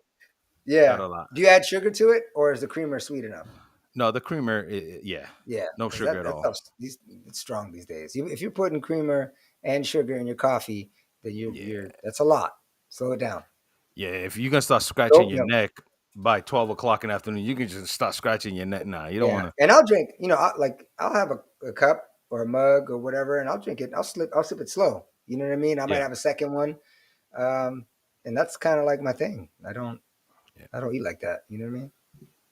not Yeah. a lot. Do you add sugar to it or is the creamer sweet enough? No, the creamer, yeah, Yeah, no because sugar at that all. stuff's it's strong these days. If you're putting creamer and sugar in your coffee, then you're Yeah, that's a lot. Slow it down. Yeah, if you're gonna start scratching Goat your milk. neck by 12 o'clock in the afternoon, you can just start scratching your neck. Nah, you don't Yeah, want to. and I'll drink. I'll have a cup or a mug or whatever, and I'll drink it. I'll sip it slow. You know what I mean? I might Yeah, have a second one, um, and that's kind of like my thing. yeah. I don't eat like that. You know what I mean?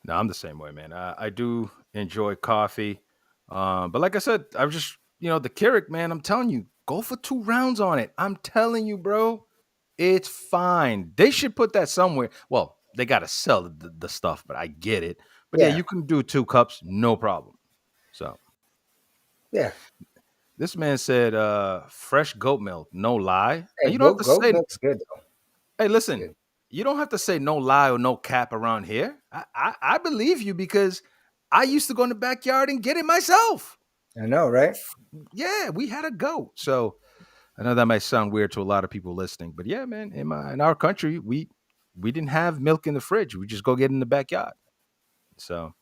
No, I'm the same way, man. I do enjoy coffee, but like I said, I'm just the Keurig, man. I'm telling you, go for 2 rounds on it. I'm telling you, bro, it's fine. They should put that somewhere. Well, they gotta sell the stuff, but I get it. But yeah, Yeah, you can do 2 cups, no problem. So yeah. this man said, fresh goat milk, no lie. Now Hey, you don't have to goat say. milk's good though. Hey, It's listen, good. you don't have to say no lie or no cap around here. I believe you because I used to go in the backyard and get it myself. I know, right? Yeah, we had a goat. So I know that might sound weird to a lot of people listening, but yeah, man, in our country, we didn't have milk in the fridge. We just go get it in the backyard. So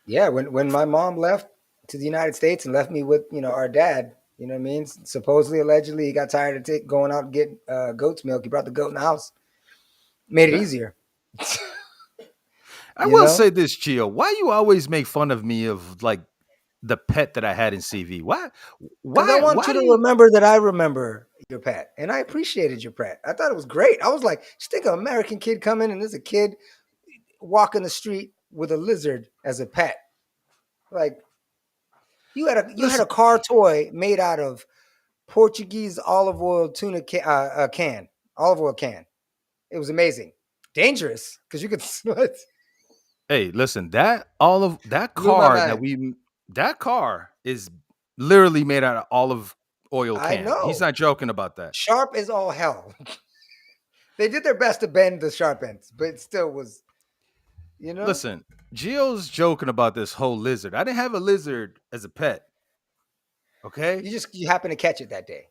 Yeah. When my mom left to the United States and left me with our dad. You know what I mean? Supposedly, allegedly, he got tired of going out and get goat's milk. He brought the goat in the house. Made it yeah. easier. I You will know? say this, Gio. Why you always make fun of me of like the pet that I had in CV? Why Because I why want why you do to you remember that I remember your pet, and I appreciated your pet. I thought it was great. I was like, just think of an American kid coming, and there's a kid walking the street with a lizard as a pet. Like you had a listen? car toy made out of Portuguese olive oil can, olive oil can. It was amazing, dangerous because you could smell it. Hey, listen, that all of that Blew my car mind. that car is literally made out of olive oil I can. He's know, not joking about that. sharp as all hell. They did their best to bend the sharp ends, but it still was, you know. Listen, Gio's joking about this whole lizard. I didn't have a lizard as a pet, okay? You happen to catch it that day.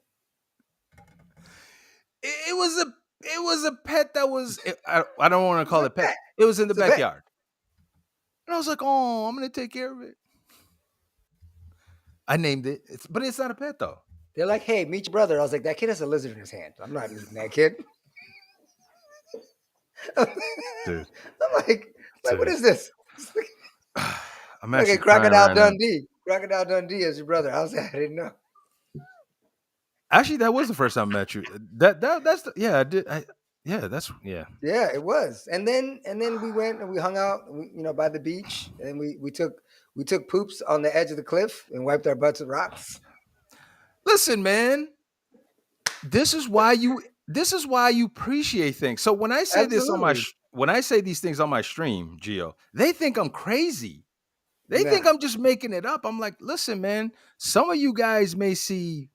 It was a pet that was I don't want to It's call a it pet. pet. It was in the It's a pet. backyard. And I was like, "Oh, I'm going to take care of it." I named it. But it's not a pet though. They're like, "Hey, meet your brother." I was like, "That kid has a lizard in his hand. I'm not meeting that kid." I'm Dude, like, what dude. is this? It's I'm like a actually crying crocodile right now. Dundee. Crocodile Dundee is your brother. I was like, I didn't know. Actually, that was the first time I met you. That's the, yeah, I did. Yeah, that's yeah. Yeah, it was. And then we went and we hung out, by the beach, and we took poops on the edge of the cliff and wiped our butts with rocks. Listen, man, this is why you appreciate things. So when I say this on Absolutely. when I say these things on my stream, Gio, they think I'm crazy. They think Nah. I'm just making it up. I'm like, listen, man, some of you guys may see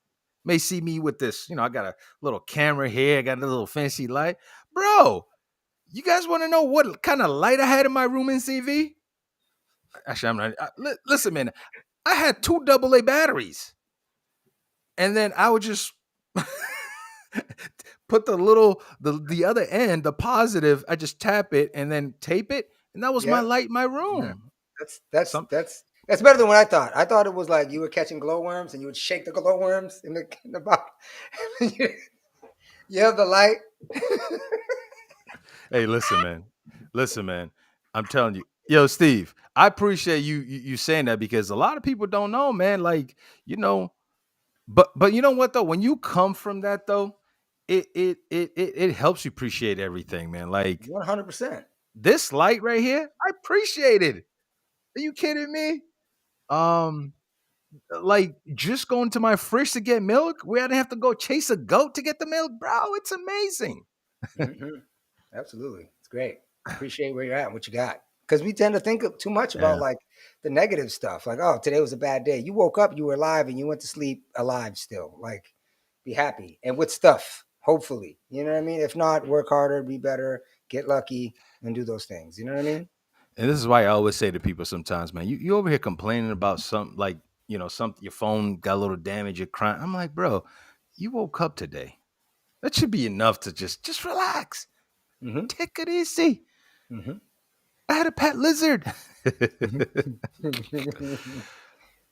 me with this. I got a little camera here, I got a little fancy light. Bro, you guys want to know what kind of light I had in my room in CV? Actually, I'm not. Listen, man, I had 2 AA batteries, and then I would just put the other end, the positive. I just tap it and then tape it, and that was my Yeah. light in my Yeah. room. That's that's Some that's that's better than what I thought. I thought it was like you were catching glowworms and you would shake the glowworms in the bottom. you, you have the light. Hey, listen, man. I'm telling you, yo, Steve. I appreciate you saying that because a lot of people don't know, man. Like you know, but you know what though? When you come from that though, it helps you appreciate everything, man. Like 100%. this light right here, I appreciate it. Are you kidding me? Um, like just going to my fridge to get milk, where I didn't have to go chase a goat to get the milk, bro. It's amazing. Hmm. Absolutely. It's great. Appreciate where you're at and what you got. Because we tend to think too much about Yeah. like the negative stuff. Like, oh, today was a bad day. You woke up, you were alive, and you went to sleep alive still. Like, be happy. And with stuff, hopefully. You know what I mean? If not, work harder, be better, get lucky, and do those things. You know what I mean? And this is why I always say to people sometimes, man, you over here complaining about something like, something your phone got a little damage, you're crying. I'm like, bro, you woke up today. That should be enough to just relax. Hmm. Take it easy. Hmm. I had a pet lizard.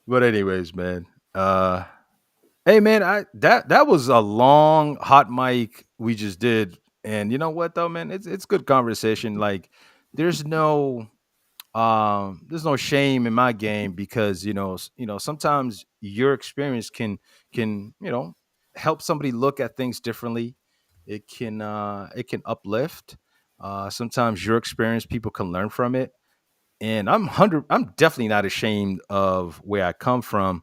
But anyways, man. Hey man, I that was a long hot mic we just did. And you know what though, man? It's good conversation. Like there's no there's no shame in my game because sometimes your experience can help somebody look at things differently. It can uplift. Sometimes your experience people can learn from it, and I'm definitely not ashamed of where I come from,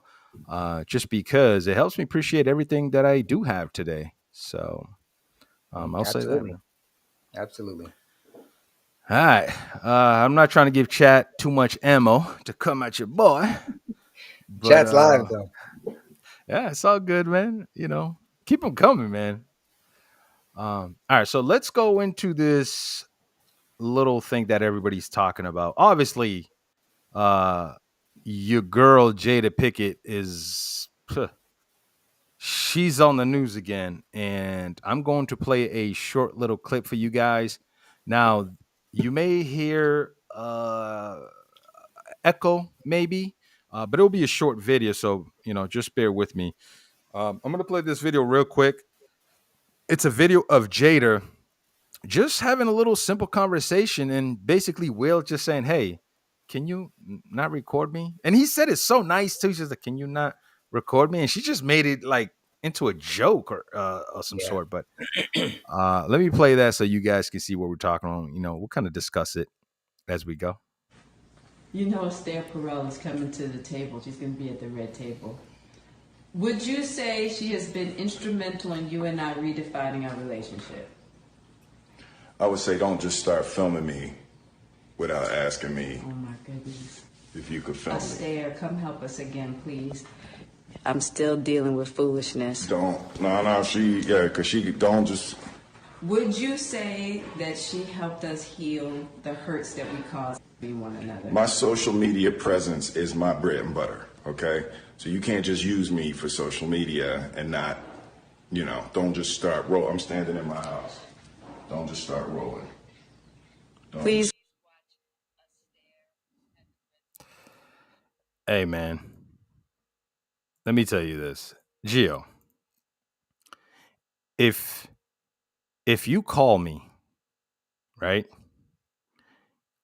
just because it helps me appreciate everything that I do have today. So I'll say that, Absolutely, man. absolutely. All right. I'm not trying to give chat too much ammo to come at your boy, but Chat's live though. yeah, it's all good, man. Keep them coming, man. All right, so let's go into this little thing that everybody's talking about. Obviously, uh, your girl Jada Pickett she's on the news again, and I'm going to play a short little clip for you guys. Now, you may hear echo, maybe, but it'll be a short video, so just bear with me. I'm gonna play this video real quick. It's a video of Jada just having a little simple conversation, and basically Will just saying, "Hey, can you not record me?" And he said it's so nice too. She's like, "Can you not record me?" And she just made it like into a joke or some Yeah. sort. But let me play that so you guys can see what we're talking on. We'll kind of discuss it as we go. You know Esther Perel is coming to the table. She's going to be at the red table. Would you say she has been instrumental in you and I redefining our relationship? I would say don't just start filming me without asking me Oh my goodness. if you could film me. Esther, come help us again, please. I'm still dealing with foolishness. Because she don't just. Would you say that she helped us heal the hurts that we caused one another? My social media presence is my bread and butter, okay? So you can't just use me for social media and not, don't just start roll. I'm standing in my house. Don't just start rolling. Don't Please. Hey, man, let me tell you this, Gio. If you call me, right,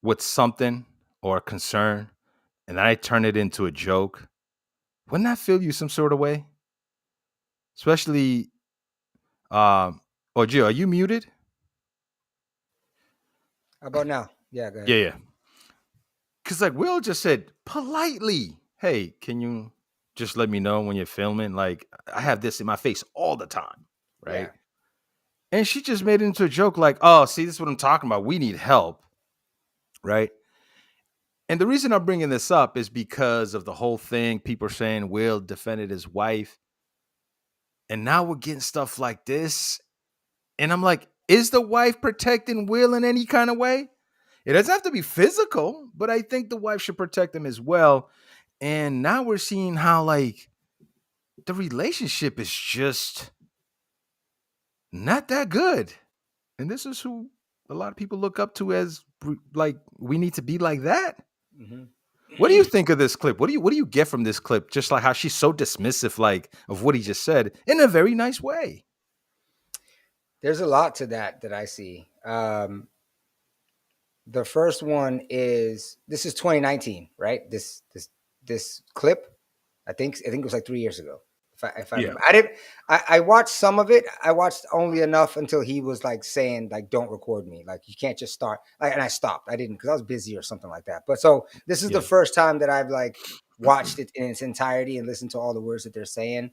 with something or a concern, and I turn it into a joke, wouldn't that feel you some sort of way? Especially, oh, Gio, are you muted? How about now? Yeah, go ahead. Yeah, yeah. Because like Will just said politely, "Hey, can you just let me know when you're filming? Like, I have this in my face all the time, Yeah. right?" And she just made it into a joke, like, "Oh, see, this is what I'm talking about. We need help, right?" And the reason I'm bringing this up is because of the whole thing. People are saying Will defended his wife, and now we're getting stuff like this. And I'm like, is the wife protecting Will in any kind of way? It doesn't have to be physical, but I think the wife should protect him as well. And now we're seeing how like the relationship is just not that good. And this is who a lot of people look up to as like we need to be like that. Hmm. What do you think of this clip? What do you get from this clip? Just like how she's so dismissive like of what he just said in a very nice way. There's a lot to that I see. The first one is this is 2019, right? This clip, I think it was like 3 years ago. If I Yeah. remember, I watched some of it. I watched only enough until he was like saying like, "Don't record me." Like you can't just start. Like, and I stopped. I didn't because I was busy or something like that. But so this is the Yeah. first time that I've like watched it in its entirety and listened to all the words that they're saying.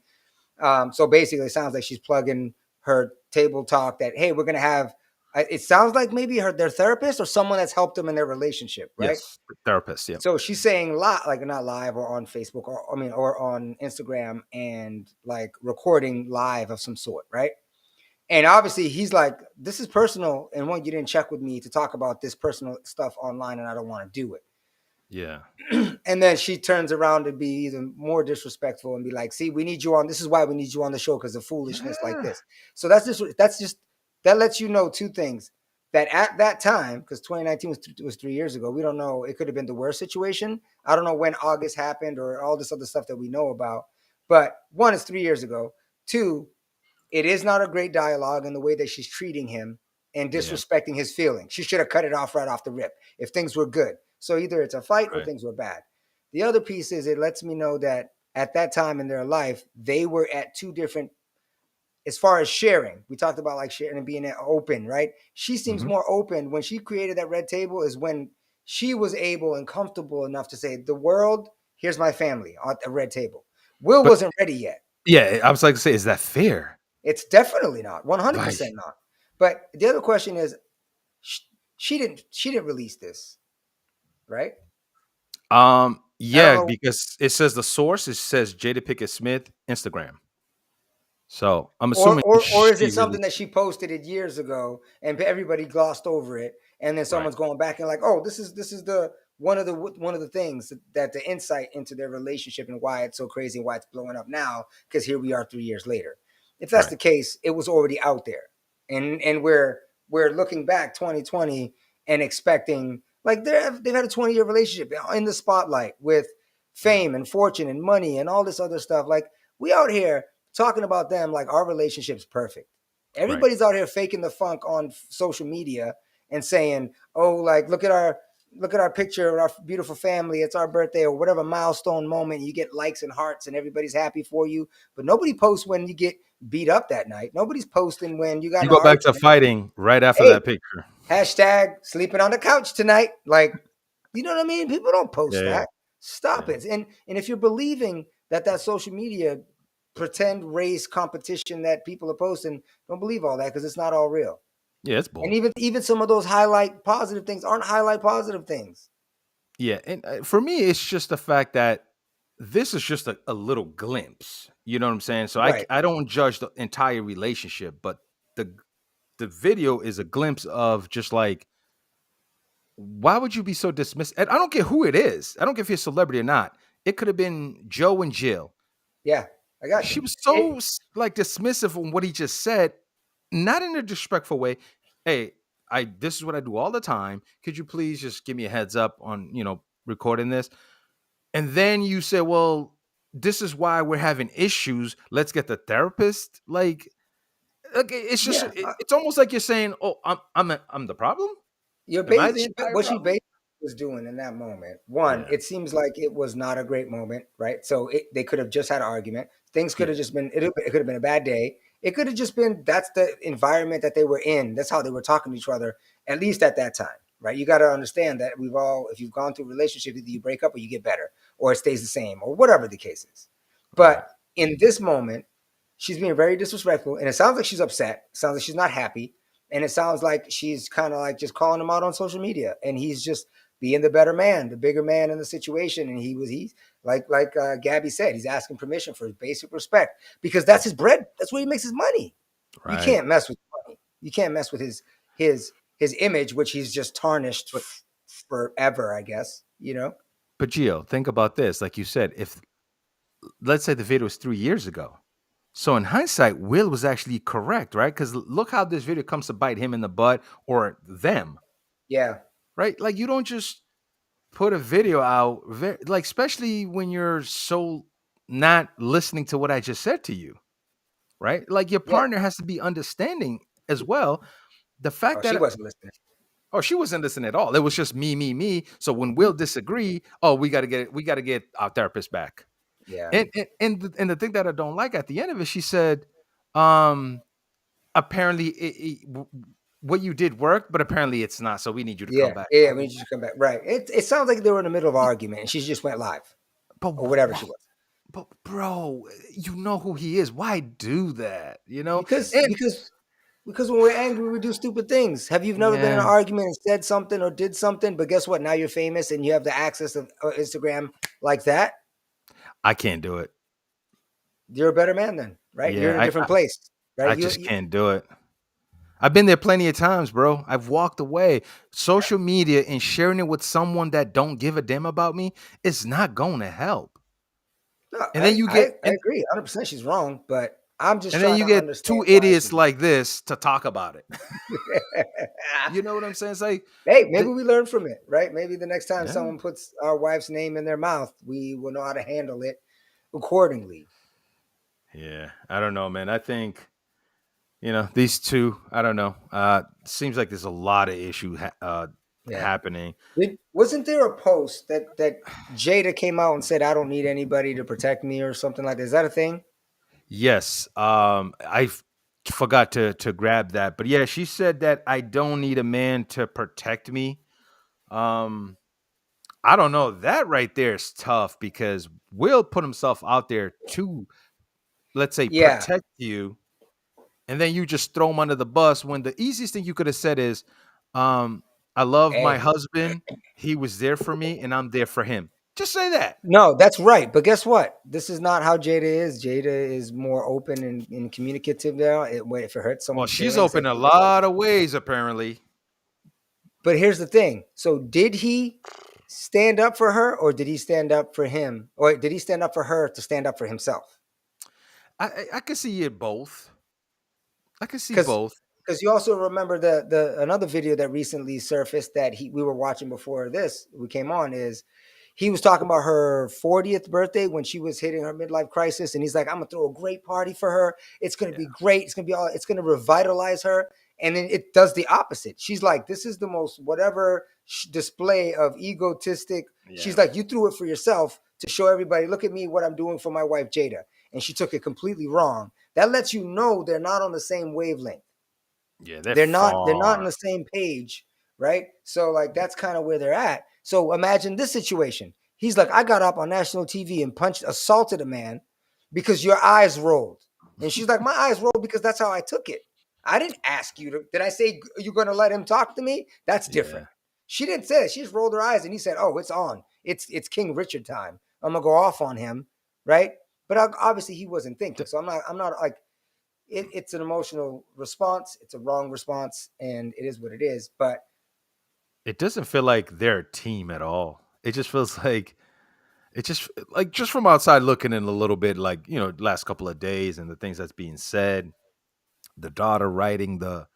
So basically, it sounds like she's plugging her table talk that, hey, we're gonna have. It sounds like maybe their therapist or someone that's helped them in their relationship, right? Yes. Therapist. Yeah. So she's saying like not live or on Facebook or I mean or on Instagram and like recording live of some sort, right? And obviously he's like, this is personal, and one, you didn't check with me to talk about this personal stuff online, and I don't want to do it. Yeah. And then she turns around to be even more disrespectful and be like, see, we need you on, this is why we need you on the show, because of foolishness like Yeah. this. So that's just that lets you know two things, that at that time, because 2019 was 3 years ago, we don't know, it could have been the worst situation. I don't know when August happened or all this other stuff that we know about, but one, is 3 years ago. Two, it is not a great dialogue in the way that she's treating him. and Yeah. disrespecting his feelings. She should have cut it off right off the rip if things were good. So either it's a fight or Right. things were bad. The other piece is it lets me know that at that time in their life, they were at two different, as far as sharing. We talked about like sharing and being open, right? She seems Mhm. more open when she created that red table, is when she was able and comfortable enough to say, the world, here's my family at the red table. Will But wasn't ready yet. yeah, I was like to say, is that fair? It's definitely not, Like, 100% not. But the other question is, she didn't release this, right? I don't yeah, know. because it says the source, it says Jada Pinkett Smith, Instagram. So I'm Or, assuming or is she it something that released. she posted it years ago and everybody glossed over it, and then Right. someone's going back and like, oh, this is the one of the things that the insight into their relationship and why it's so crazy and why it's blowing up now, because here we are 3 years later. If that's Right. the case, it was already out there, and we're looking back 2020 and expecting, like, they've had a 20-year relationship in the spotlight with Yeah. fame and fortune and money and all this other stuff. Like, we out here talking about them like our relationship's perfect. Right. Everybody's out here faking the funk on social media and saying, "Oh, like look at our picture of our beautiful family. It's our birthday or whatever milestone moment. You get likes and hearts and everybody's happy for you." But nobody posts when you get beat up that night. Nobody's posting when you got You in an go back to argument. fighting right after Hey, that picture. hashtag sleeping on the couch tonight. Like, you know what I mean? People don't Yeah, post yeah, that. Stop yeah. it. And if you're believing that social media pretend race competition that people are posting, don't believe all that, because it's not all real. Yeah, it's And bull. even some of those highlight positive things aren't highlight positive things. Yeah, and for me, it's just the fact that this is just a little glimpse. You know what I'm saying? So Right. I don't judge the entire relationship, but the the video is a glimpse of just like, why would you be so dismissive? And I don't care who it is. I don't care if you're a celebrity or not. It could have been Joe and Jill. Yeah, I got you. She was so like dismissive on what he just said, not in a disrespectful way. Hey, I this is what I do all the time. Could you please just give me a heads up on, recording this? And then you say, well, this is why we're having issues. Let's get the therapist. Like, okay, it's just Yeah, it's almost like you're saying, oh, I'm the problem. You're Am I the entire what she problem? basically was doing in that moment. One, Yeah, it seems like it was not a great moment, right? So they could have just had an argument. Things could yeah, have just been, it could have been a bad day. It could have just been, that's the environment that they were in. That's how they were talking to each other, at least at that time, right? You got to understand that if you've gone through a relationship, either you break up or you get better, or it stays the same, or whatever the case is. right, But in this moment, she's being very disrespectful, and it sounds like she's upset. It sounds like she's not happy, and it sounds like she's kind of like just calling him out on social media, and he's just being the better man, the bigger man in the situation. And he's like Gabby said, he's asking permission for basic respect, because that's his bread. That's where he makes his money. You right. can't mess with money. You can't mess with his image, which he's just tarnished But forever, I guess. You know? but Gio, think about this. Like you said, if let's say the video was 3 years ago. So in hindsight, Will was actually correct, right? Because look how this video comes to bite him in the butt or them, Yeah, right? Like you don't just put a video out, like especially when you're so not listening to what I just said to you, right? Like your yeah. partner has to be understanding as well. The Oh, fact she that wasn't listening. she wasn't listening at all. It was just me, me, me. So when Will disagree, oh, we got to get our therapist back. Yeah, And the thing that I don't like at the end of it, she said, um, apparently what you did worked, but apparently it's not. So we need you to come yeah, back. yeah. Like, When you come back, right? It sounds like they were in the middle of an argument, and she just went live but or whatever she was. but bro, you know who he is. Why do that? Because And because because when we're angry, we do stupid things. Have you never been in an yeah, argument and said something or did something? But guess what? Now you're famous and you have the access of Instagram like that. I can't do it. You're a better man then, right? You're Yeah, in a different place, right? I just can't do it. I've been there plenty of times, bro. I've walked away. Social media and sharing it with someone that don't give a damn about me is not going to help. No, And then I, you I, get I agree 100%. She's wrong, but I'm just and then trying you to get understand two why idiots she's. like this to talk about it. You know what I'm saying? It's like, Hey, maybe the, we learn from it, right? Maybe the next time yeah, someone puts our wife's name in their mouth, we will know how to handle it accordingly. yeah. I don't know, man. I think these two. I don't know. Seems like there's a lot of issue Yeah. happening. Wasn't there a post that Jada came out and said, "I don't need anybody to protect me" or something like that? Is that a thing? Yes, forgot to grab that, but yeah, she said that I don't need a man to protect me. Um, I don't know. That right there is tough because Will put himself out there to, let's say, Yeah. protect you, and then you just throw him under the bus when the easiest thing you could have said is, um, I love my Hey. husband. He was there for me, and I'm there for him. Just say that. No, that's right. But guess what? This is not how Jada is. Jada is more open and communicative now. If it hurts Well, someone's she's feelings, open like, a lot of ways, apparently. but here's the thing. So did he stand up for her, or did he stand up for him, or did he stand up for her to stand up for himself? I can see it both. I can see Because both. you also remember the another video that recently surfaced that we were watching before this we came on is he was talking about her 40th birthday when she was hitting her midlife crisis, and he's like, I'm gonna throw a great party for her. It's gonna be Yeah. great. It's gonna revitalize her. And then it does the opposite. She's like, this is the most whatever display of egotistic. She's Yeah. like, you threw it for yourself to show everybody, look at me, what I'm doing for my wife Jada. And she took it completely wrong. That lets you know they're not on the same wavelength. Yeah, they're They're not on far. the same page, right? So like that's kind of where they're at. So imagine this situation. He's like, I got up on national TV and assaulted a man because your eyes rolled. And she's like, my eyes rolled because that's how I took it. I didn't ask you to, did I say you're gonna let him talk to me? That's different. Yeah. She didn't say it. She just rolled her eyes and he said, oh, it's on. It's King Richard time. I'm gonna go off on him, right? But obviously he wasn't thinking. D- So I'm not like it's an emotional response. It's a wrong response, and it is what it is. But It doesn't feel like they're a team at all. It just feels like just from outside looking in a little bit, like, last couple of days and the things that's being said, the daughter writing the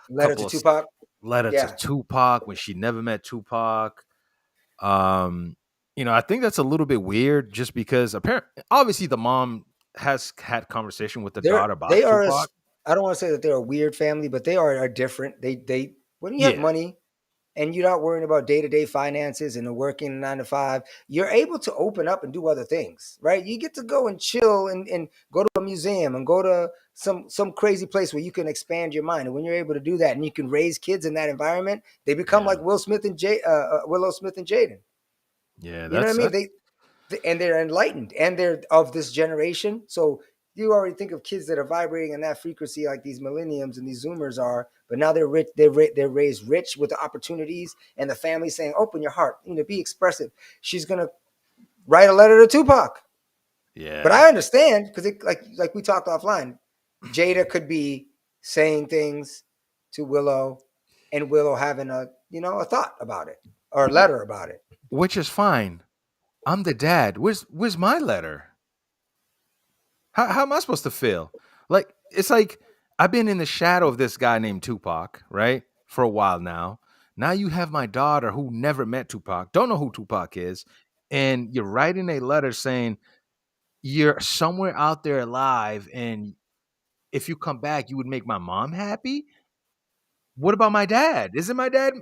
letter couple to of Tupac, letter to yeah, Tupac when she never met Tupac. Um, I think that's a little bit weird just because apparently obviously the mom has had conversation with the they're daughter about they are. Tupac. I don't want to say that they're a weird family, but they are different. They when you have Yeah. money and you're not worrying about day to day finances and working 9 to 5, you're able to open up and do other things, right? You get to go and chill and go to a museum and go to some crazy place where you can expand your mind. And when you're able to do that and you can raise kids in that environment, they become Yeah. like Willow Smith and Jaden. Yeah, You know what I mean? that's And they're enlightened and they're of this generation. So you already think of kids that are vibrating in that frequency like these millenniums and these zoomers are, but now they're rich. They're raised rich with the opportunities and the family saying, "Open your heart, be expressive." She's gonna write a letter to Tupac, but yeah. I understand because like we talked offline, Jada could be saying things to Willow, and Willow having a thought about it or a letter about it. Which is fine. I'm the dad. Where's my letter? How am I supposed to feel? Like it's like I've been in the shadow of this guy named Tupac, right? For a while now. Now you have my daughter who never met Tupac, don't know who Tupac is, and you're writing a letter saying you're somewhere out there alive and if you come back, you would make my mom happy? What about my dad? Isn't my dad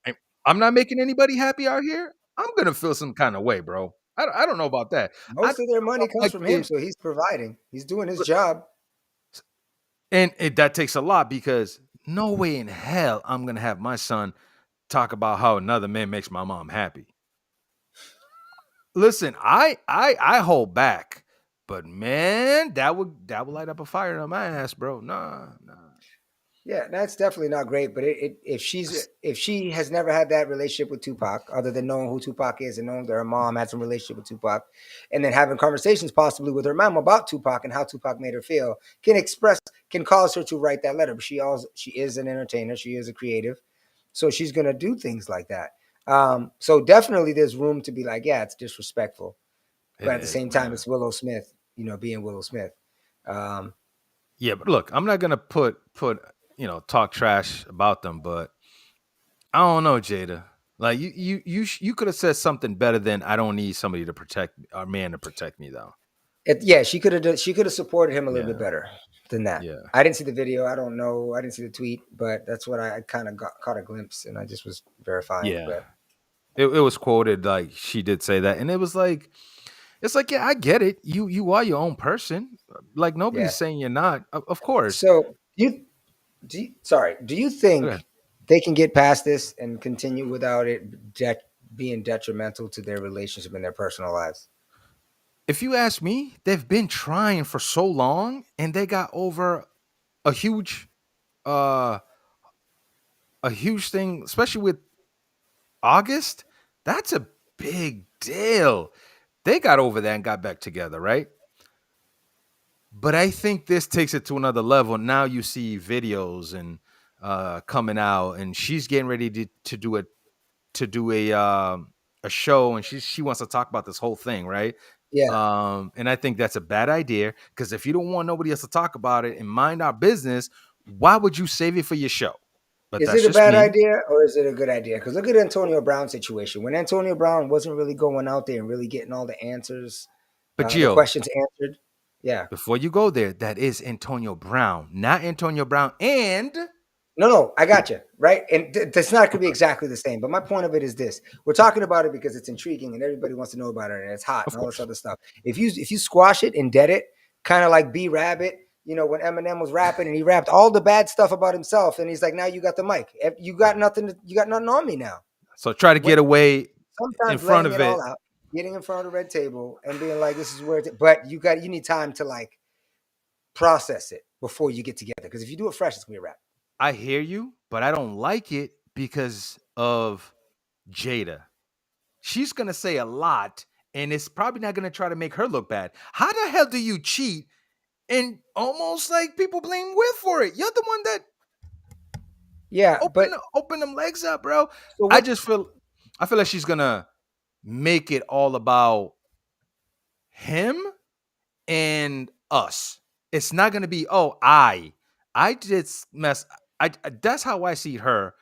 I- I'm not making anybody happy out here? I'm going to feel some kind of way, bro. I don't know about that. I don't Most of their know money about comes my from him, kid. so he's providing. He's doing his job. And that takes a lot because no way in hell I'm gonna have my son talk about how another man makes my mom happy. Listen, I hold back, but man, that would light up a fire on my ass, bro. Nah, nah. Yeah, that's definitely not great. But if she has never had that relationship with Tupac, other than knowing who Tupac is and knowing that her mom had some relationship with Tupac, and then having conversations possibly with her mom about Tupac and how Tupac made her feel, can cause her to write that letter. But she is an entertainer. She is a creative, so she's gonna do things like that. So definitely there's room to be like, yeah, it's disrespectful, It but at the is, same time, man. it's Willow Smith, being Willow Smith. Um, Yeah, but look, I'm not gonna put talk trash about them, but I don't know, Jada. Like you could have said something better than I don't need somebody to protect a man to protect me though. Yeah, she could have supported him a little bit Yeah, better than that. yeah, I didn't see the video. I don't know. I didn't see the tweet, but that's what I kind of caught a glimpse, and I just was verifying. yeah. But It was quoted like she did say that, and it was like, it's like, yeah, I get it. You are your own person. Like yeah. nobody's saying you're not. Of course. So do you Okay. think they can get past this and continue without it being detrimental to their relationship and their personal lives? If you ask me, they've been trying for so long, and they got over a huge, uh, a huge thing, especially with August. That's a big deal. They got over that and got back together, right? But I think this takes it to another level. Now you see videos and coming out, and she's getting ready to do a show, and she wants to talk about this whole thing, right? Yeah. And I think that's a bad idea, because if you don't want nobody else to talk about it and mind our business, why would you save it for your show? But Is that's it a just bad me. idea or is it a good idea? Because look at Antonio Brown's situation. When Antonio Brown wasn't really going out there and really getting all the answers, But the Gio, questions answered. Yeah. before you go there, that is Antonio Brown, not Antonio Brown and No, I got you. Right. And that's not going to be okay, exactly the same. But my point of it is this: we're talking about it because it's intriguing and everybody wants to know about it and it's hot of and all this course. other stuff. If you squash it and dead it, kind of like B Rabbit, when Eminem was rapping and he rapped all the bad stuff about himself, and he's like, now you got the mic. You got nothing. You got nothing on me now. So try to When get away in sometimes front letting of it all it. out, getting in front of the red table and being like, this is where but you need time to like process it before you get together. Because if you do it fresh, it's gonna be a wrap. I hear you, but I don't like it because of Jada. She's gonna say a lot, and it's probably not gonna try to make her look bad. How the hell do you cheat and almost like people blame Will for it? You're the one that Yeah, but open them legs up, bro. so I what just feel I feel like she's gonna make it all about him and us. It's not gonna be, oh, I did mess. That's how I see her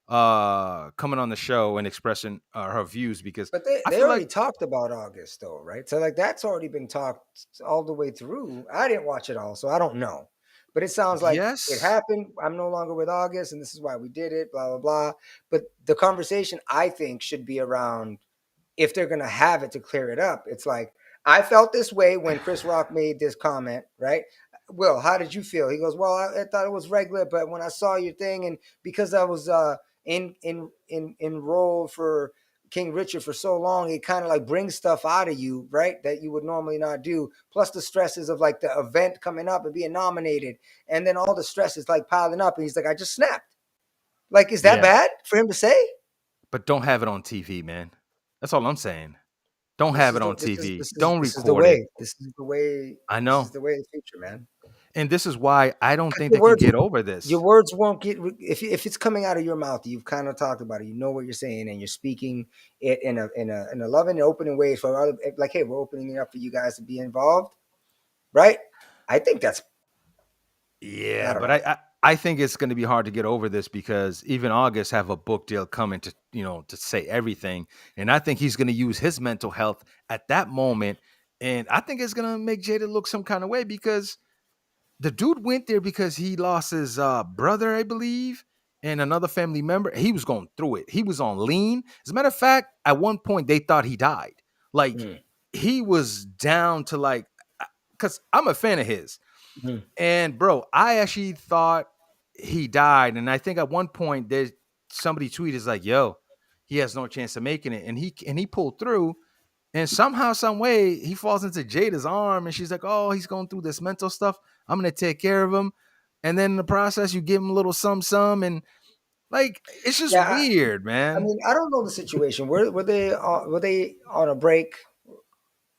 coming on the show and expressing her views, because but they, I they feel like already talked about August though, right? So like that's already been talked all the way through. I didn't watch it all, so I don't know. But it sounds like it yes, happened. I'm no longer with August, and this is why we did it, blah blah blah. But the conversation I think should be around if they're gonna have it to clear it up. It's like I felt this way when Chris Rock made this comment, right? Will, how did you feel? He goes, well, I thought it was regular, but when I saw your thing, and because I was enrolled for King Richard for so long, it kind of like brings stuff out of you, right? That you would normally not do. Plus the stresses of like the event coming up and being nominated, and then all the stress is like piling up. And he's like, I just snapped. Like, is that yeah, bad for him to say? but don't have it on TV, man. That's all I'm saying. Don't This have is it the on this is TV. this is Don't this is the record it. way. This is the way. I This is know, the way of the future, man. and this is why I don't think Your they can words, get over your this. words won't get if it's coming out of your mouth. You've kind of talked about it. You know what you're saying, and you're speaking it in a loving and opening way for other. Like, hey, we're opening it up for you guys to be involved, right? I think that's. I Yeah, don't but know. I think it's going to be hard to get over this, because even August have a book deal coming to, to say everything, and I think he's going to use his mental health at that moment, and I think it's going to make Jada look some kind of way, because the dude went there because he lost his brother, I believe, and another family member. He was going through it. He was on lean. As a matter of fact, at one point they thought he died. Like, Mm, he was down to like, because I'm a fan of his. mm. And bro, I actually thought he died. And I think at one point there's somebody tweeted is like, yo, he has no chance of making it. And he pulled through. And somehow, some way, he falls into Jada's arm, and she's like, "Oh, he's going through this mental stuff. I'm gonna take care of him." And then in the process, you give him a little some, and like, it's just Yeah, weird, I man. mean, I don't know the situation. Were they on a break,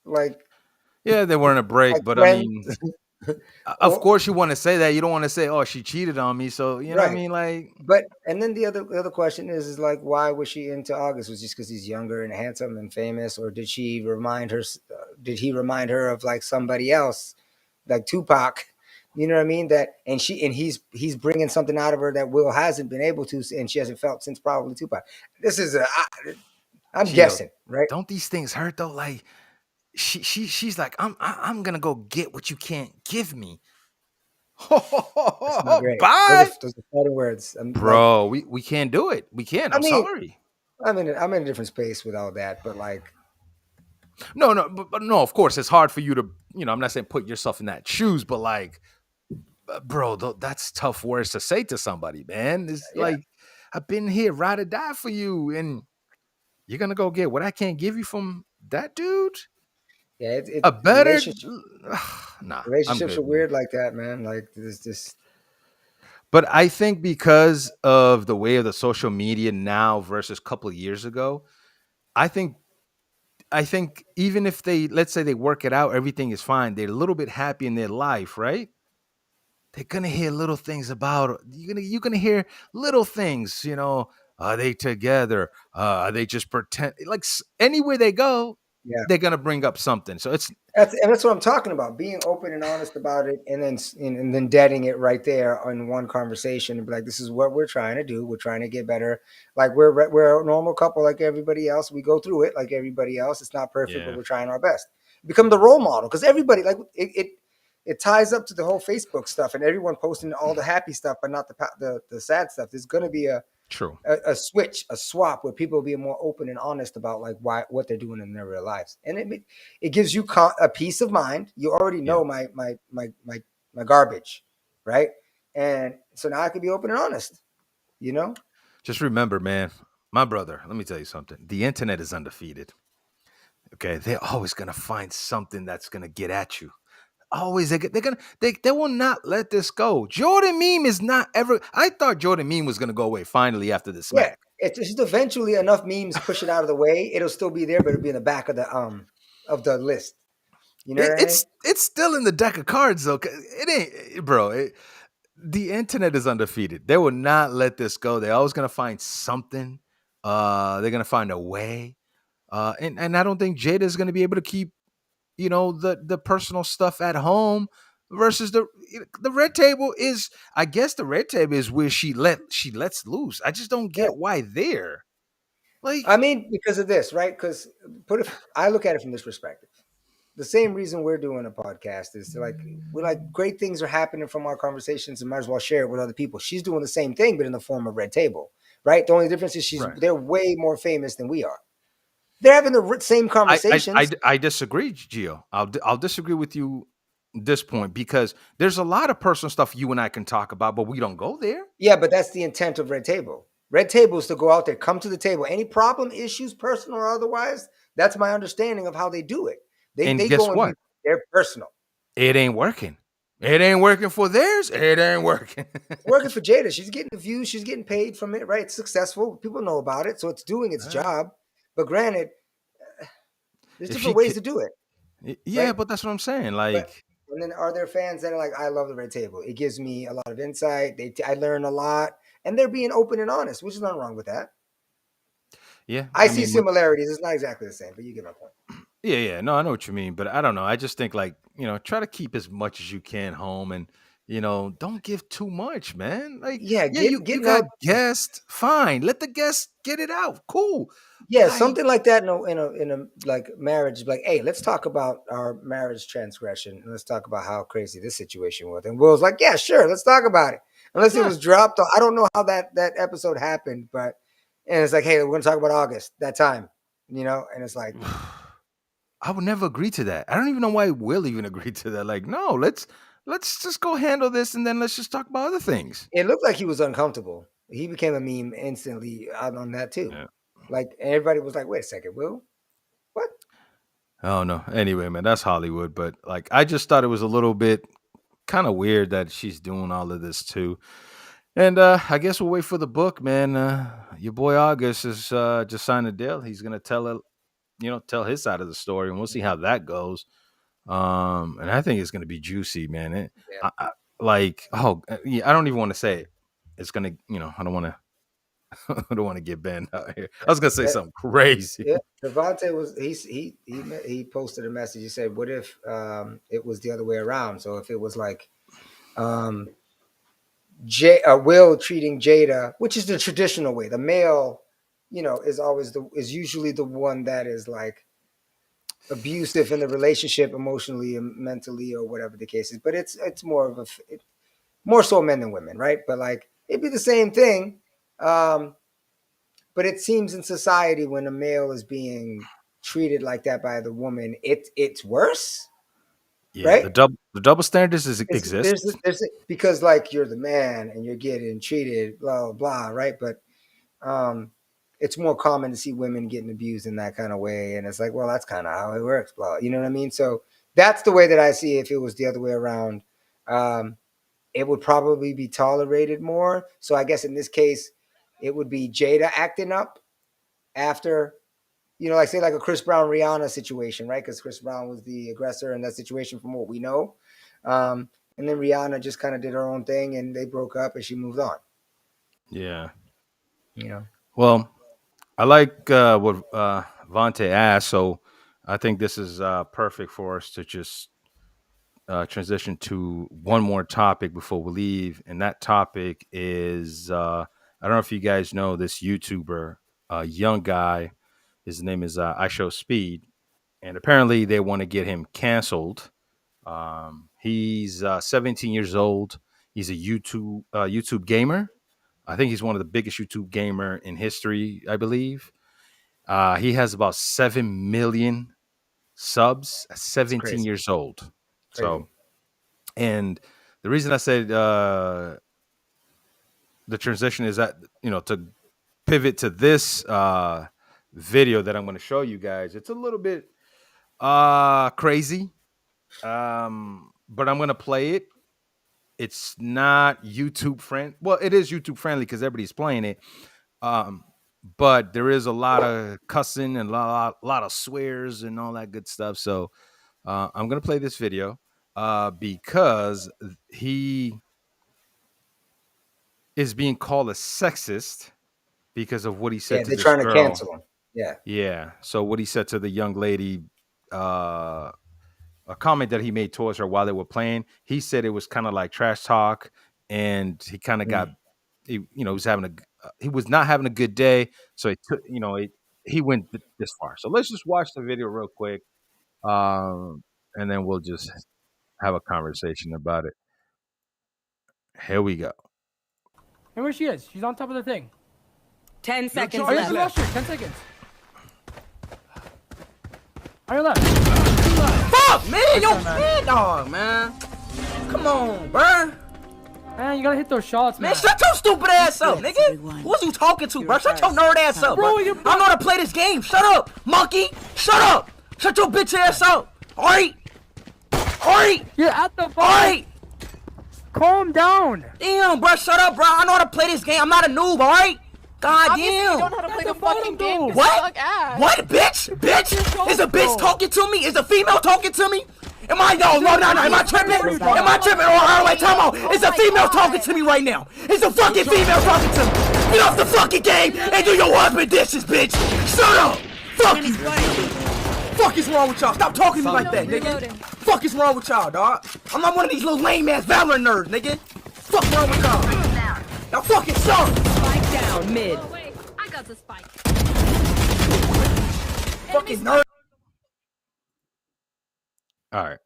like Yeah, they were in a break, but I friends, mean, of or course, you want to say that. You don't want to say, "Oh, she cheated on me." So you know what I right? mean? Like, But and then the other question is like why was she into August? Was it just because he's younger and handsome and famous, or did she remind her? Did he remind her of like somebody else, like Tupac? You know what I mean? That he's bringing something out of her that Will hasn't been able to, and she hasn't felt since probably Tupac. This is I'm Gio, guessing, right? don't these things hurt though? Like, she's like, I'm gonna go get what you can't give me. That's not great. Bye, Those are fighting words. I'm like, bro. We can't do it. We can't. I I'm mean, sorry. I'm in a different space with all that, but like, No, no, but no. Of course, it's hard for you to. I'm not saying put yourself in that shoes, but like, bro, that's tough words to say to somebody, man. It's yeah, like, I've been here, ride or die for you, and you're gonna go get what I can't give you from that dude. yeah. A better, Relationship nah. I'm relationships are good, man. weird like that, man. Like there's this. But I think because of the way of the social media now versus a couple of years ago, I think I think even if they, let's say they work it out, everything is fine. They're a little bit happy in their life, right? They're gonna hear little things about you're gonna hear little things. Are they together? Are they just pretend? Like anywhere they go, Yeah. they're gonna bring up something. So it's That's what I'm talking about. Being open and honest about it, and then deading it right there on one conversation, and be like, "This is what we're trying to do. We're trying to get better. Like we're a normal couple, like everybody else. We go through it like everybody else. It's not perfect, but yeah, we're trying our best. Become the role model because everybody like it ties up to the whole Facebook stuff and everyone posting all the happy stuff, but not the sad stuff. There's going to be true. a switch, a swap where people be more open and honest about like what they're doing in their real lives, and it gives you a peace of mind. You already Yeah. know my garbage, right? And so now I can be open and honest. You know? Just remember, man, my brother. Let me tell you something. The internet is undefeated. Okay, they're always gonna find something that's gonna get at you. Always, they will not let this go. Jordan meme is not ever. I thought Jordan meme was gonna go away finally after the Yeah. smack. It's just eventually enough memes push it out of the way. It'll still be there, but it'll be in the back of the list. You know what I mean? It's still in the deck of cards though. It ain't, bro. The internet is undefeated. They will not let this go. They're always gonna find something. They're gonna find a way. And I don't think Jada is gonna be able to keep the personal stuff at home versus the red table is, I guess the red table is where she lets loose. I just don't Yeah. get why there. Like, I mean, because of this, right? Because I look at it from this perspective. The same reason we're doing a podcast is to like we're like great things are happening from our conversations and might as well share it with other people. She's doing the same thing, but in the form of Red Table, right? The only difference is right. they're way more famous than we are. They're having the same conversations. I disagree, Gio. I'll disagree with you at this point because there's a lot of personal stuff you and I can talk about, but we don't go there. Yeah, but that's the intent of Red Table. Red Table is to go out there, come to the table. Any problem, issues, personal or otherwise, that's my understanding of how they do it. They And they guess go and be what? they're personal. It ain't working. It ain't working for theirs. It ain't working. It's working for Jada. She's getting the views. She's getting paid from it, right? It's successful. People know about it, so it's doing its All right. job. But granted, there's If she different ways can, to do it, yeah, right? but that's what I'm saying. But Like, and then are there fans that are like, I love the Red Table. It gives me a lot of insight. I learn a lot, and they're being open and honest, which is nothing wrong with that. yeah, I I see mean, similarities. It's not exactly the same, but you get my point. yeah. No, I know what you mean, but I don't know. I just think like, try to keep as much as you can home and don't give too much, man. Like, Yeah, yeah, you getting got out. guests, fine. Let the guests get it out. Cool. But Yeah, something like that in a like marriage, like, hey, let's talk about our marriage transgression and let's talk about how crazy this situation was. And Will's like, yeah, sure, let's talk about it. Unless it yeah. was dropped, I don't know how that episode happened, but and it's like, hey, we're gonna talk about August that time, and it's like I would never agree to that. I don't even know why Will even agree to that. Like, no, let's just go handle this and then let's just talk about other things. it looked like he was uncomfortable. He became a meme instantly out on that too. Yeah. Like everybody was like, wait a second, Will, what? Oh no. Anyway, man, that's Hollywood. But like, I just thought it was a little bit kind of weird that she's doing all of this too. And I guess we'll wait for the book, man. Your boy August is just signed a deal. He's gonna tell it, tell his side of the story, and we'll see how that goes. And I think it's gonna be juicy, man. Yeah. Yeah, I don't even want to say it. It's gonna, I don't want to, I don't want to get banned out here. I was gonna say That, something crazy. Yeah, Devontae was he posted a message. He said, "What if it was the other way around? So if it was like um, Will treating Jada, which is the traditional way, the male, is usually the one that is like abusive in the relationship, emotionally and mentally, or whatever the case is. But it's more of more so men than women, right? But like it'd be the same thing. But it seems in society when a male is being treated like that by the woman, it's worse, Yeah, right? the double standards It's exist. because like you're the man and you're getting treated blah blah blah, right? But um, it's more common to see women getting abused in that kind of way, and it's like, well, that's kind of how it works, blah. You know what I mean? So that's the way that I see it. If it was the other way around, um, it would probably be tolerated more. So I guess in this case, it would be Jada acting up after, like say like a Chris Brown Rihanna situation, right? Because Chris Brown was the aggressor in that situation, from what we know. And then Rihanna just kind of did her own thing, and they broke up, and she moved on. Yeah. You know, Well, I like what Vontae asked, so I think this is perfect for us to just transition to one more topic before we leave, and that topic is I don't know if you guys know this YouTuber, young guy. His name is ishowspeed, and apparently they want to get him canceled. He's 17 years old. He's a YouTube gamer. I think he's one of the biggest YouTube gamer in history, I believe. He has about 7 million subs at it's 17 crazy, years old. crazy. So, and the reason I said the transition is that, to pivot to this video that I'm going to show you guys. It's a little bit crazy, but I'm going to play it. It's not YouTube friendly. Well, it is YouTube friendly because everybody's playing it. Um, but there is a lot of cussing and a lot of swears and all that good stuff. So I'm gonna play this video because he is being called a sexist because of what he said Yeah, to they're this trying to girl. cancel him. Yeah, Yeah. So what he said to the young lady, uh, a comment that he made towards her while they were playing. He said it was kind of like trash talk, and he kind of got, mm. he was not having a good day, so he took, he went this far. So let's just watch the video real quick, and then we'll just have a conversation about it. Here we go. And where she is? She's on top of the thing. 10 seconds Oh, you have left. to rush her. 10 seconds. On your left. Fuck, man, yo, man, dog, man. Come on, bruh. Man, you gotta hit those shots, man. Man, shut your stupid ass up, nigga. Who was you talking to, bro? Shut your nerd ass up, bro. I know how to play this game. Shut up, monkey. Shut up. Shut your bitch ass up. All right. You're at the All ball. right. Calm down. Damn, bro, shut up, bro. I know how to play this game. I'm not a noob, all right? God Obviously, damn. you don't know how to play the fucking game. 'Cause you What? suck ass. What, bitch? Bitch? Is a bitch talking to me? Is a female talking to me? Am I, no, am I tripping? Am I tripping? Oh, wait, time out. Is a female talking to me right now? Is a fucking female talking to me? Get off the fucking game and do your husband dishes, bitch. Shut up. Fuck you. Fuck is wrong with y'all? Stop talking to me like that, nigga. Fuck is wrong with y'all, dog? I'm not one of these little lame ass valorant nerds, nigga. Fuck wrong with y'all? Now fucking suck. Spike down mid. Oh, wait, I got the spike. Fucking nerd. All right.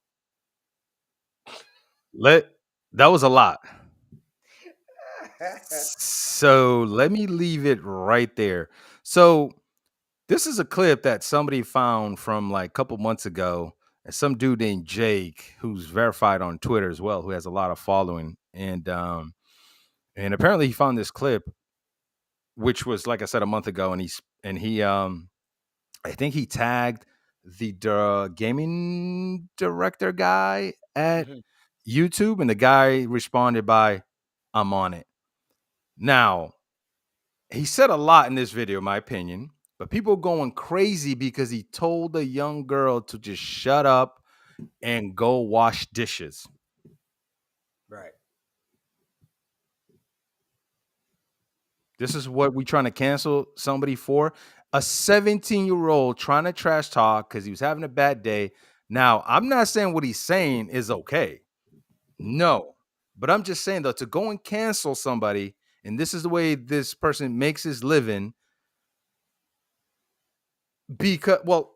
That was a lot. So let me leave it right there. So this is a clip that somebody found from like a couple months ago, and some dude named Jake, who's verified on Twitter as well, who has a lot of following, and apparently he found this clip, which was, like I said, a month ago, and he I think he tagged the gaming director guy at YouTube, and the guy responded by, "I'm on it." Now, he said a lot in this video, in my opinion, but people going crazy because he told the young girl to just shut up and go wash dishes. Right. This is what we trying to cancel somebody for. A 17-year-old trying to trash talk because he was having a bad day. Now, I'm not saying what he's saying is okay. No. But I'm just saying, though, to go and cancel somebody, and this is the way this person makes his living, because, well,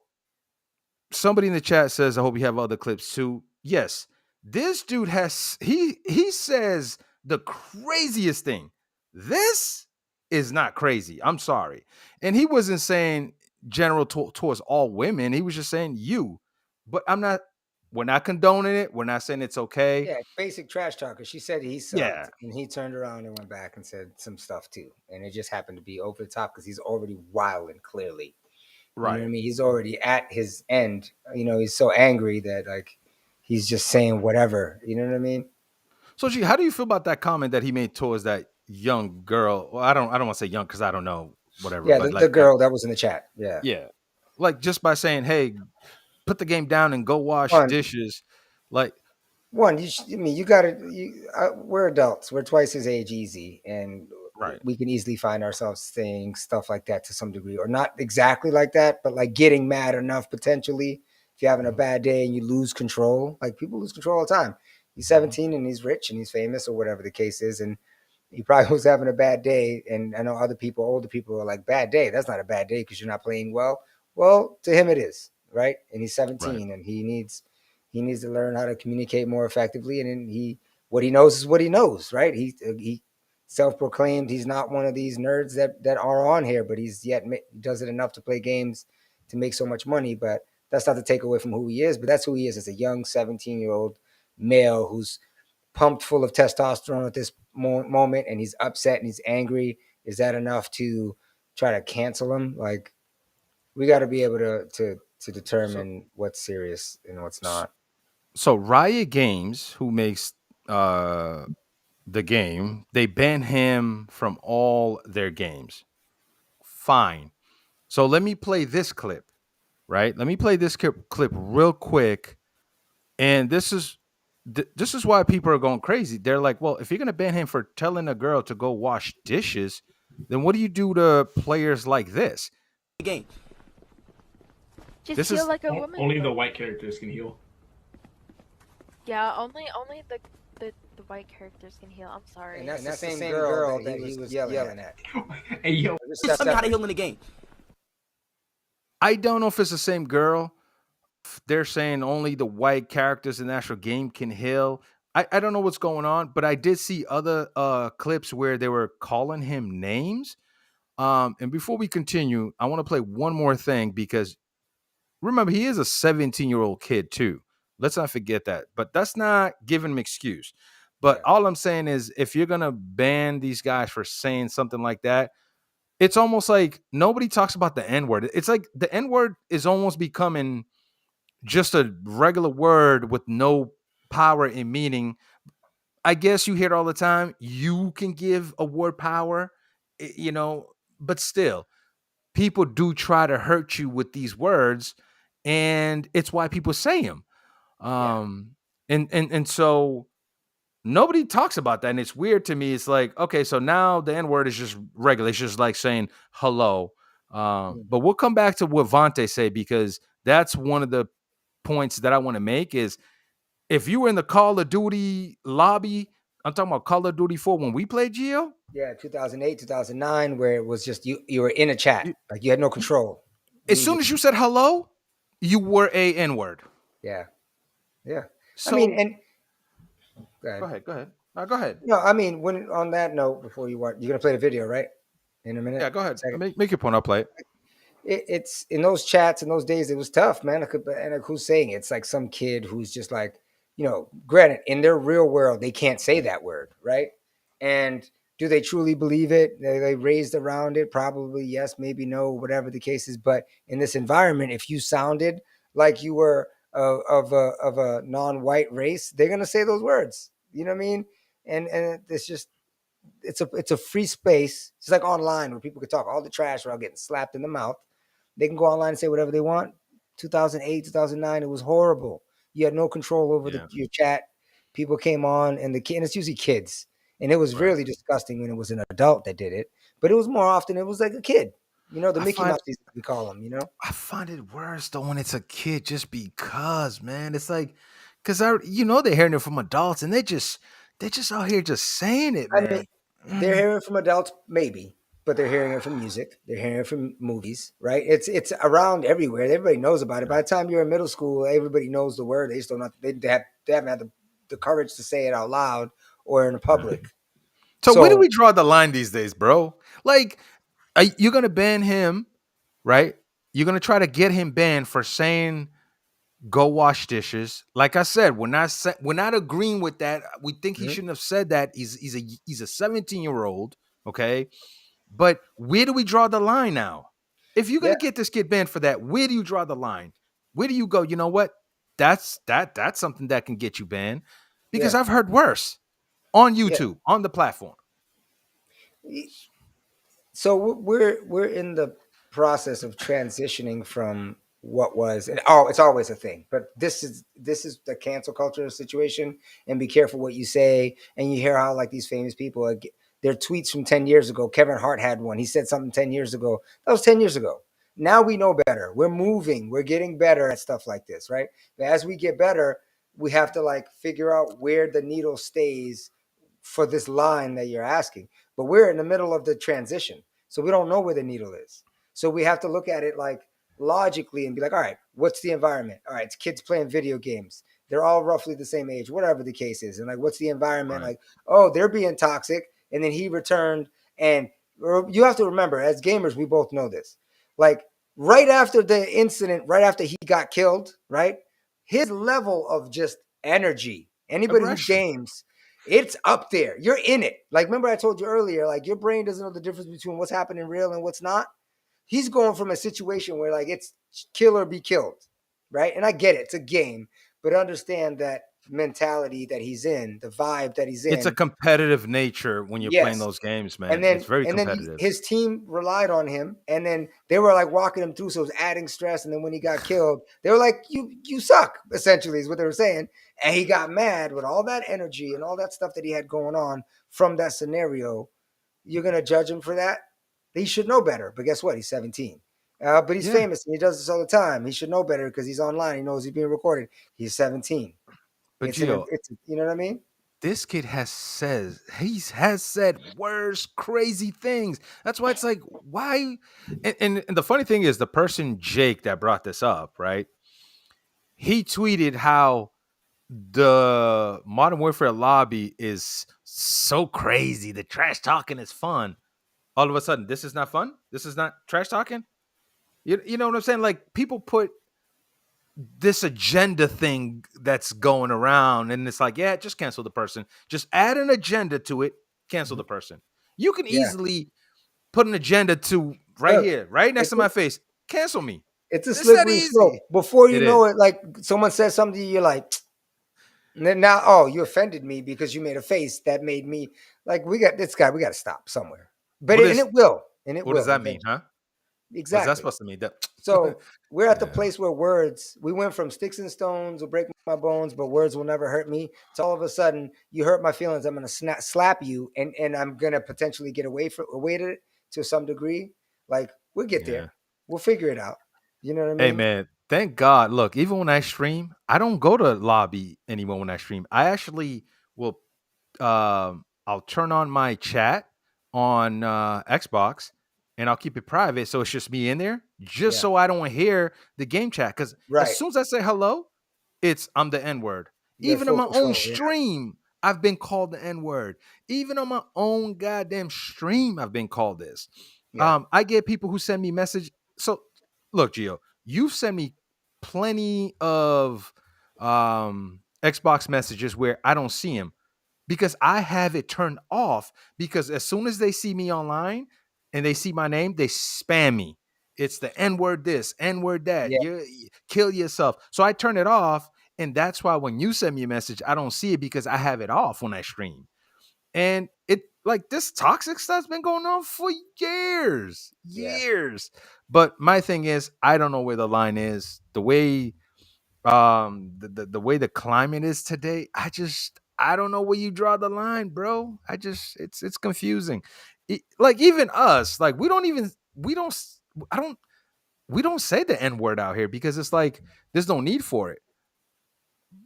somebody in the chat says, I hope you have other clips too. Yes, this dude has, he says the craziest thing. This is not crazy. I'm sorry. And he wasn't saying general towards all women. He was just saying you. But we're not condoning it. We're not saying it's okay. Yeah, basic trash talker. She said he Yeah. sucked, and he turned around and went back and said some stuff too. And it just happened to be over the top because he's already wilding clearly. You know what I Right. mean? He's already at his end. You know, he's so angry that like he's just saying whatever. You know what I mean? So, G, how do you feel about that comment that he made towards that young girl? Well, I don't want to say young because I don't know, whatever. Yeah, But the like that, girl that was in the chat. Yeah. yeah, like just by saying, "Hey, put the game down and go wash One, dishes," like I mean, you got to. We're adults. We're twice his age, easy, and right, we can easily find ourselves saying stuff like that to some degree, or not exactly like that, but like getting mad enough potentially. If you're having a bad day and you lose control, like people lose control all the time. He's 17 and he's rich and he's famous, or whatever the case is, and he probably was having a bad day. And I know other people, older people, are like, "Bad day? That's not a bad day because you're not playing well." Well, to him it is, right? And he's right, 17, and he needs to learn how to communicate more effectively. And then what he knows is what he knows, right? He self-proclaimed he's not one of these nerds that are on here, but he's yet does it enough to play games to make so much money. But that's not to take away from who he is, but that's who he is as a young 17-year-old male who's pumped full of testosterone at this moment, and he's upset and he's angry. Is that enough to try to cancel him? Like, we got to be able to determine what's serious and what's not. so Riot Games, who makes the game, they ban him from all their games. Fine. So let me play this clip. Right. Let me play this clip real quick. And this is why people are going crazy. They're like, well, if you're gonna ban him for telling a girl to go wash dishes, then what do you do to players like this? Game. Just This heal is like a woman. Only the white characters can heal. Yeah, only the white characters can heal. I'm sorry. And that's the same girl that he was yelling at. Hey, yo. Tell me how to heal in the game. I don't know if it's the same girl. They're saying only the white characters in the actual game can heal. I don't know what's going on, but I did see other clips where they were calling him names. And before we continue, I want to play one more thing because remember, he is a 17-year-old kid too. Let's not forget that. But that's not giving him excuse. But all I'm saying is if you're going to ban these guys for saying something like that, it's almost like nobody talks about the N-word. It's like the N-word is almost becoming just a regular word with no power and meaning. I guess you hear it all the time. You can give a word power, but still, people do try to hurt you with these words, and it's why people say them. And so nobody talks about that, and it's weird to me. It's like, okay, so now the N word is just regular. It's just like saying hello. But we'll come back to what Vontae said because that's one of the points that I want to make is if you were in the Call of Duty lobby, I'm talking about Call of Duty 4 when we played Geo. Yeah, 2008, 2009, where it was just you were in a chat. Like you had no control. As soon as you said hello, you were a N-word. Yeah. Yeah. So, I mean, and go ahead. Go ahead. No, I mean, when on that note, before you're gonna play the video, right? In a minute. Yeah, go ahead. Make your point. I'll play it. It's in those chats in those days. It was tough, man. And who's saying it? It's like some kid who's just like, granted, in their real world, they can't say that word, right? And do they truly believe it? They raised around it, probably yes, maybe no, whatever the case is. But in this environment, if you sounded like you were of a non-white race, they're gonna say those words. You know what I mean? And it's just it's a free space. It's like online where people can talk all the trash without getting slapped in the mouth. They can go online and say whatever they want. 2008, 2009, it was horrible. You had no control over your chat. People came on, and it's usually kids. And it was really disgusting when it was an adult that did it. But it was more often, it was like a kid. The Mickey Mouse, we call them, I find it worse, though, when it's a kid just because, man. It's like, because they're hearing it from adults, and they're just out here just saying it, man. I mean, they're hearing from adults, maybe. but they're hearing it from music. They're hearing it from movies, right? It's around everywhere. Everybody knows about it. By the time you're in middle school, everybody knows the word. They just don't know. They haven't had the courage to say it out loud or in public. So where do we So draw the line these days, bro? Like, you're gonna ban him, right? You're gonna try to get him banned for saying "go wash dishes." Like I said, we're not agreeing with that. We think he mhm, shouldn't have said that. He's a 17-year-old, okay? But where do we draw the line now? If you're yeah, gonna get this kid banned for that, where do you draw the line? Where do you go? You know what? That's something that can get you banned because yeah, I've heard worse on yeah. YouTube on the platform. So we're in the process of transitioning from what was, and oh, it's always a thing, but this is the cancel culture situation. And be careful what you say. And you hear how like these famous people, like, their tweets from 10 years ago. Kevin Hart had one. He said something 10 years ago. That was 10 years ago. Now we know better. We're moving. We're getting better at stuff like this, right? But as we get better, we have to like figure out where the needle stays for this line that you're asking. But we're in the middle of the transition. So we don't know where the needle is. So we have to look at it like logically and be like, all right, what's the environment? All right, it's kids playing video games. They're all roughly the same age, whatever the case is. And like, what's the environment? Right. Like, oh, they're being toxic. And then he returned. And you have to remember, as gamers, we both know this. Like, right after the incident, right after he got killed, right? His level of just energy, anybody who Aggression. games, it's up there. You're in it. Like, remember I told you earlier, like, your brain doesn't know the difference between what's happening real and what's not. He's going from a situation where like it's kill or be killed, right? And I get it, it's a game, but understand that mentality that he's in, the vibe that he's It's a in. competitive nature when you're playing Yes. those games, And man. It's then very and then competitive. his team relied on him, and then they were like walking him through, so it was adding stress. And then when he got killed, they were like, "You suck," essentially is what they were saying. And he got mad with all that energy and all that stuff that he had going on from that scenario. You're gonna judge him for that? He should know better. But guess what? He's 17. But he's Yeah. famous and he does this all the time. He should know better because he's online. He knows he's being recorded. He's 17. But It's an Gio, it's you know what I mean? this kid has said worse crazy things. That's why it's like, why? And the funny thing is, the person Jake that brought this up, right? He tweeted how the Modern Warfare lobby is so crazy. The trash talking is fun. All of a sudden, this is not fun. This is not trash talking. You know what I'm saying? Like, people put this agenda thing that's going around, and it's like, yeah, just cancel the person. Just add an agenda to it. Cancel the person. You can Yeah. easily put an agenda to right Look, here, right next it's to my face. Cancel me. it's a It's that slippery slope. easy. Before you It know is. it, like someone says something to you, you're like, and then now, oh, you offended me because you made a face that made me like, we got this guy, we got to stop somewhere. But What it, and is? it will, and it What does will that mean, eventually. huh? What is that Exactly. supposed to mean? That So we're at the yeah. place where words, we went from sticks and stones will break my bones, but words will never hurt me. So all of a sudden, you hurt my feelings. I'm gonna slap you, and I'm gonna potentially get away to some degree. Like, we'll get Yeah. there. We'll figure it out. You know what I Hey mean? man, thank God. Look, even when I stream, I don't go to lobby anymore when I stream. I actually will I'll turn on my chat on Xbox and I'll keep it private so it's just me in there just Yeah. so I don't hear the game chat cuz as Right. soon as I say hello, I'm the N-word. You got Even on full my own control. Yeah. stream, I've been called the N-word. Even on my own goddamn stream, I've been called this. Yeah. I get people who send me message. So look, Gio, you've sent me plenty of Xbox messages where I don't see them because I have it turned off. Because as soon as they see me online and they see my name, they spam me. It's the N word this, N word that. Yeah. You kill yourself. So I turn it off. And that's why when you send me a message, I don't see it because I have it off when I stream. And it like this toxic stuff's been going on for years, Yeah. years. But my thing is, I don't know where the line is. The way the way the climate is today, I don't know where you draw the line, bro. It's confusing. Like even us, like we don't I don't we don't say the N word out here because it's like there's no need for it.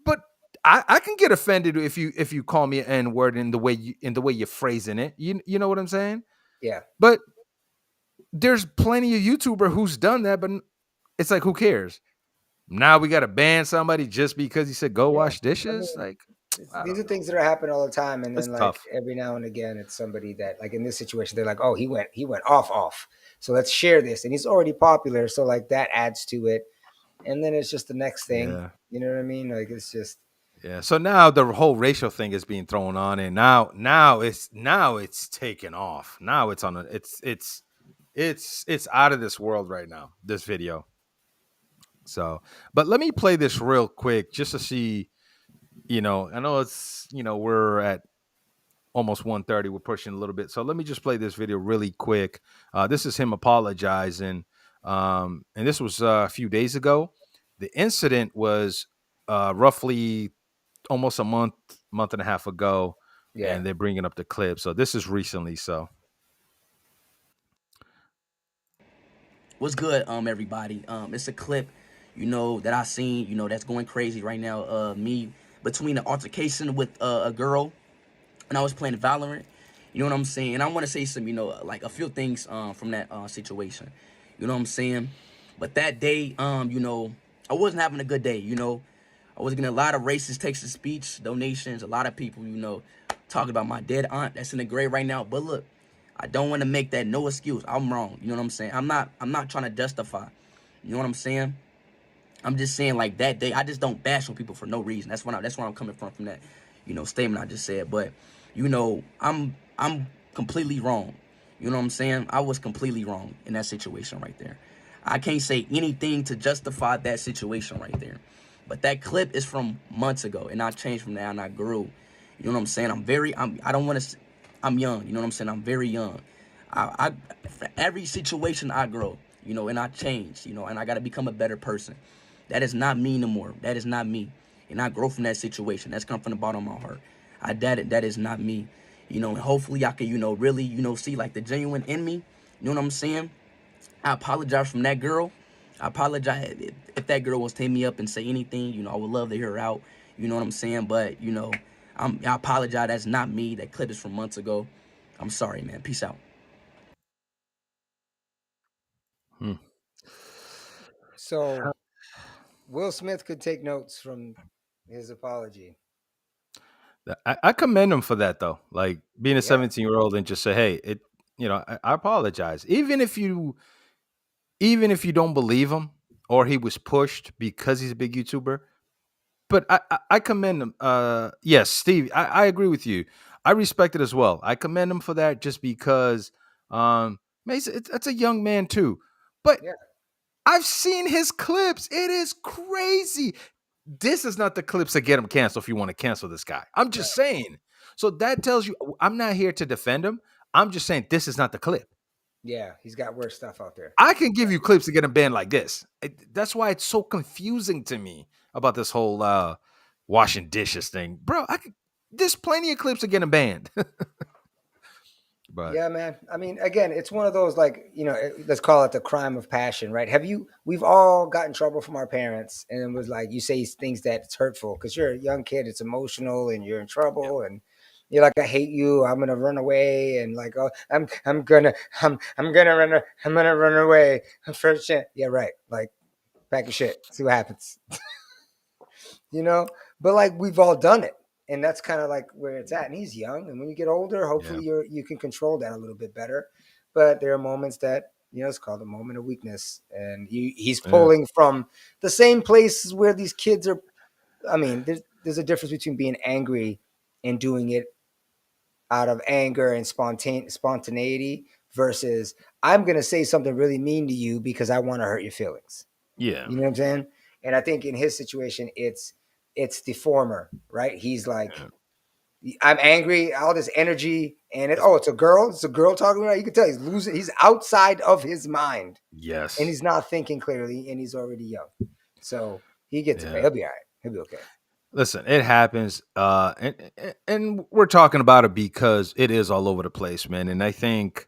But I can get offended if you call me an N word in the way you're phrasing it. You know what I'm saying? Yeah. But there's plenty of YouTuber who's done that, but it's like, who cares? Now we got to ban somebody just because he said go Yeah, wash I mean, dishes. Like, I these are don't know, things that are man. happening all the time, and It's then like tough. every now and again, it's somebody that like in this situation, they're like, oh, he went off. So let's share this, and he's already popular, so like that adds to it, and then it's just the next thing. Yeah. You know what I mean? Like it's just Yeah. So now the whole racial thing is being thrown on, and now it's taken off. Now it's on a it's out of this world right now. This video. So, but let me play this real quick just to see. I know it's we're at almost 1:30. We're pushing a little bit. So let me just play this video really quick. This is him apologizing. And this was a few days ago. The incident was roughly almost a month and a half ago. yeah. And they're bringing up the clip. So this is recently. So What's good, everybody? It's a clip, that I seen, that's going crazy right now. Me between the altercation with a girl, and I was playing Valorant. You know what I'm saying? And I want to say some, like a few things from that situation. You know what I'm saying? But that day, I wasn't having a good day. I was getting a lot of racist text to speech donations. A lot of people, talking about my dead aunt that's in the grave right now. But look, I don't want to make that no excuse. I'm wrong. You know what I'm saying? I'm not trying to justify. You know what I'm saying? I'm just saying like that day, I just don't bash on people for no reason. That's where I'm coming from that, statement I just said. But, I'm completely wrong. You know what I'm saying? I was completely wrong in that situation right there. I can't say anything to justify that situation right there. But that clip is from months ago, and I changed from that, and I grew. You know what I'm saying? I don't want to. I'm young. You know what I'm saying? I'm very young. For every situation I grow, and I change, and I got to become a better person. That is not me no more. That is not me. And I grow from that situation. That's come from the bottom of my heart. That is not me. And hopefully I can, really, see like the genuine in me. You know what I'm saying? I apologize from that girl. I apologize if that girl wants to hit me up and say anything. I would love to hear her out. You know what I'm saying? But, I apologize. That's not me. That clip is from months ago. I'm sorry, man. Peace out. hmm. So Will Smith could take notes from his apology. I commend him for that though. Like being a Yeah, 17-year-old and just say, hey, I apologize. Even if you don't believe him or he was pushed because he's a big YouTuber, but I commend him. Yes, Steve, I agree with you. I respect it as well. I commend him for that just because, man, it's a young man too. But yeah, I've seen his clips. It is crazy. This is not the clips that get him canceled if you want to cancel this guy. I'm right. just saying. So that tells you I'm not here to defend him. I'm just saying this is not the clip. Yeah, he's got worse stuff out there. I can give you clips to get him banned like this. That's why it's so confusing to me about this whole washing dishes thing, bro. There's plenty of clips to get him banned. But Yeah, man. I mean, again, it's one of those like let's call it the crime of passion, right? We've all gotten in trouble from our parents, and it was like you say things that it's hurtful because you're a young kid, it's emotional, and you're in yeah, trouble, and you're like, I hate you, I'm gonna run away, and like, oh, I'm gonna run away first chance. Yeah, right. Like, pack your shit, see what happens. you know. But like we've all done it, and that's kind of like where it's at. And he's young, and when you get older, yeah, hopefully you can control that a little bit better. But there are moments that it's called a moment of weakness, and he's yeah, pulling from the same places where these kids are. I mean, there's a difference between being angry and doing it out of anger and spontaneity versus I'm gonna say something really mean to you because I want to hurt your feelings. yeah, You know what I'm saying? And I think in his situation, it's the former, right? He's like, yeah. I'm angry, all this energy, and it's a girl. It's a girl talking about. You can tell he's losing. He's outside of his mind, and Yes, he's not thinking clearly, and he's already young. So he gets it. yeah. He'll be all right. He'll be okay. Listen, it happens, and we're talking about it because it is all over the place, man. And I think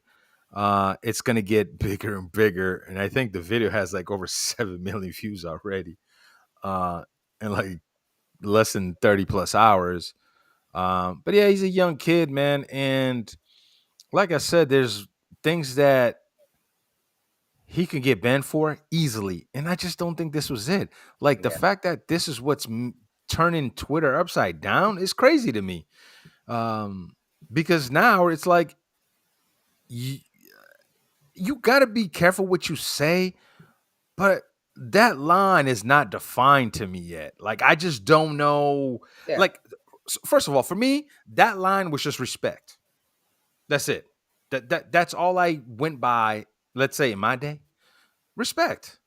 it's gonna get bigger and bigger. And I think the video has like over 7 million views already, in like less than 30 plus hours. But yeah, he's a young kid, man, and like I said, there's things that he can get banned for easily. And I just don't think this was it. Like the Yeah. fact that this is what's turning Twitter upside down is crazy to me. Because now it's like you got to be careful what you say, but that line is not defined to me yet. Like I just don't know. Yeah. Like first of all, for me, that line was just respect. That's it. That's all I went by. Let's say in my day, respect.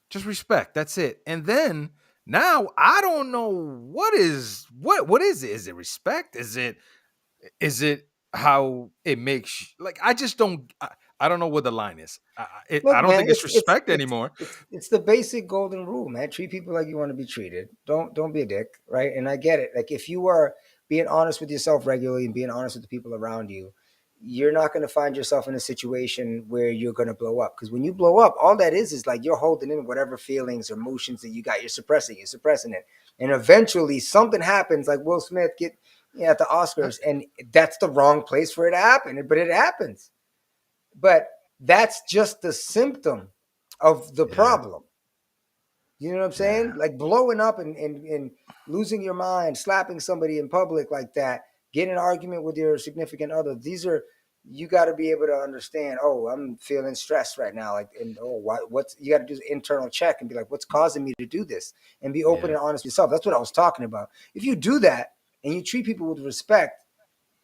Just respect. That's it. And then now I don't know what is it? Is it respect? Is it how it makes like I just don't I don't know what the line is. I Look, don't man, think it's respect anymore. it's the basic golden rule, man. Treat people like you want to be treated. Don't be a dick, right? And I get it. Like if you are being honest with yourself regularly and being honest with the people around you, you're not going to find yourself in a situation where you're going to blow up. Because when you blow up, all that is like you're holding in whatever feelings or emotions that you got. You're suppressing it, and eventually something happens. Like Will Smith at the Oscars, and that's the wrong place for it to happen. But it happens. But that's just the symptom of the problem. You know what I'm saying? Like blowing up and losing your mind, slapping somebody in public like that, getting an argument with your significant other. You got to be able to understand. Oh, I'm feeling stressed right now. Like, and what's you got to do an internal check and be like, what's causing me to do this? And be open and honest with yourself. That's what I was talking about. If you do that and you treat people with respect,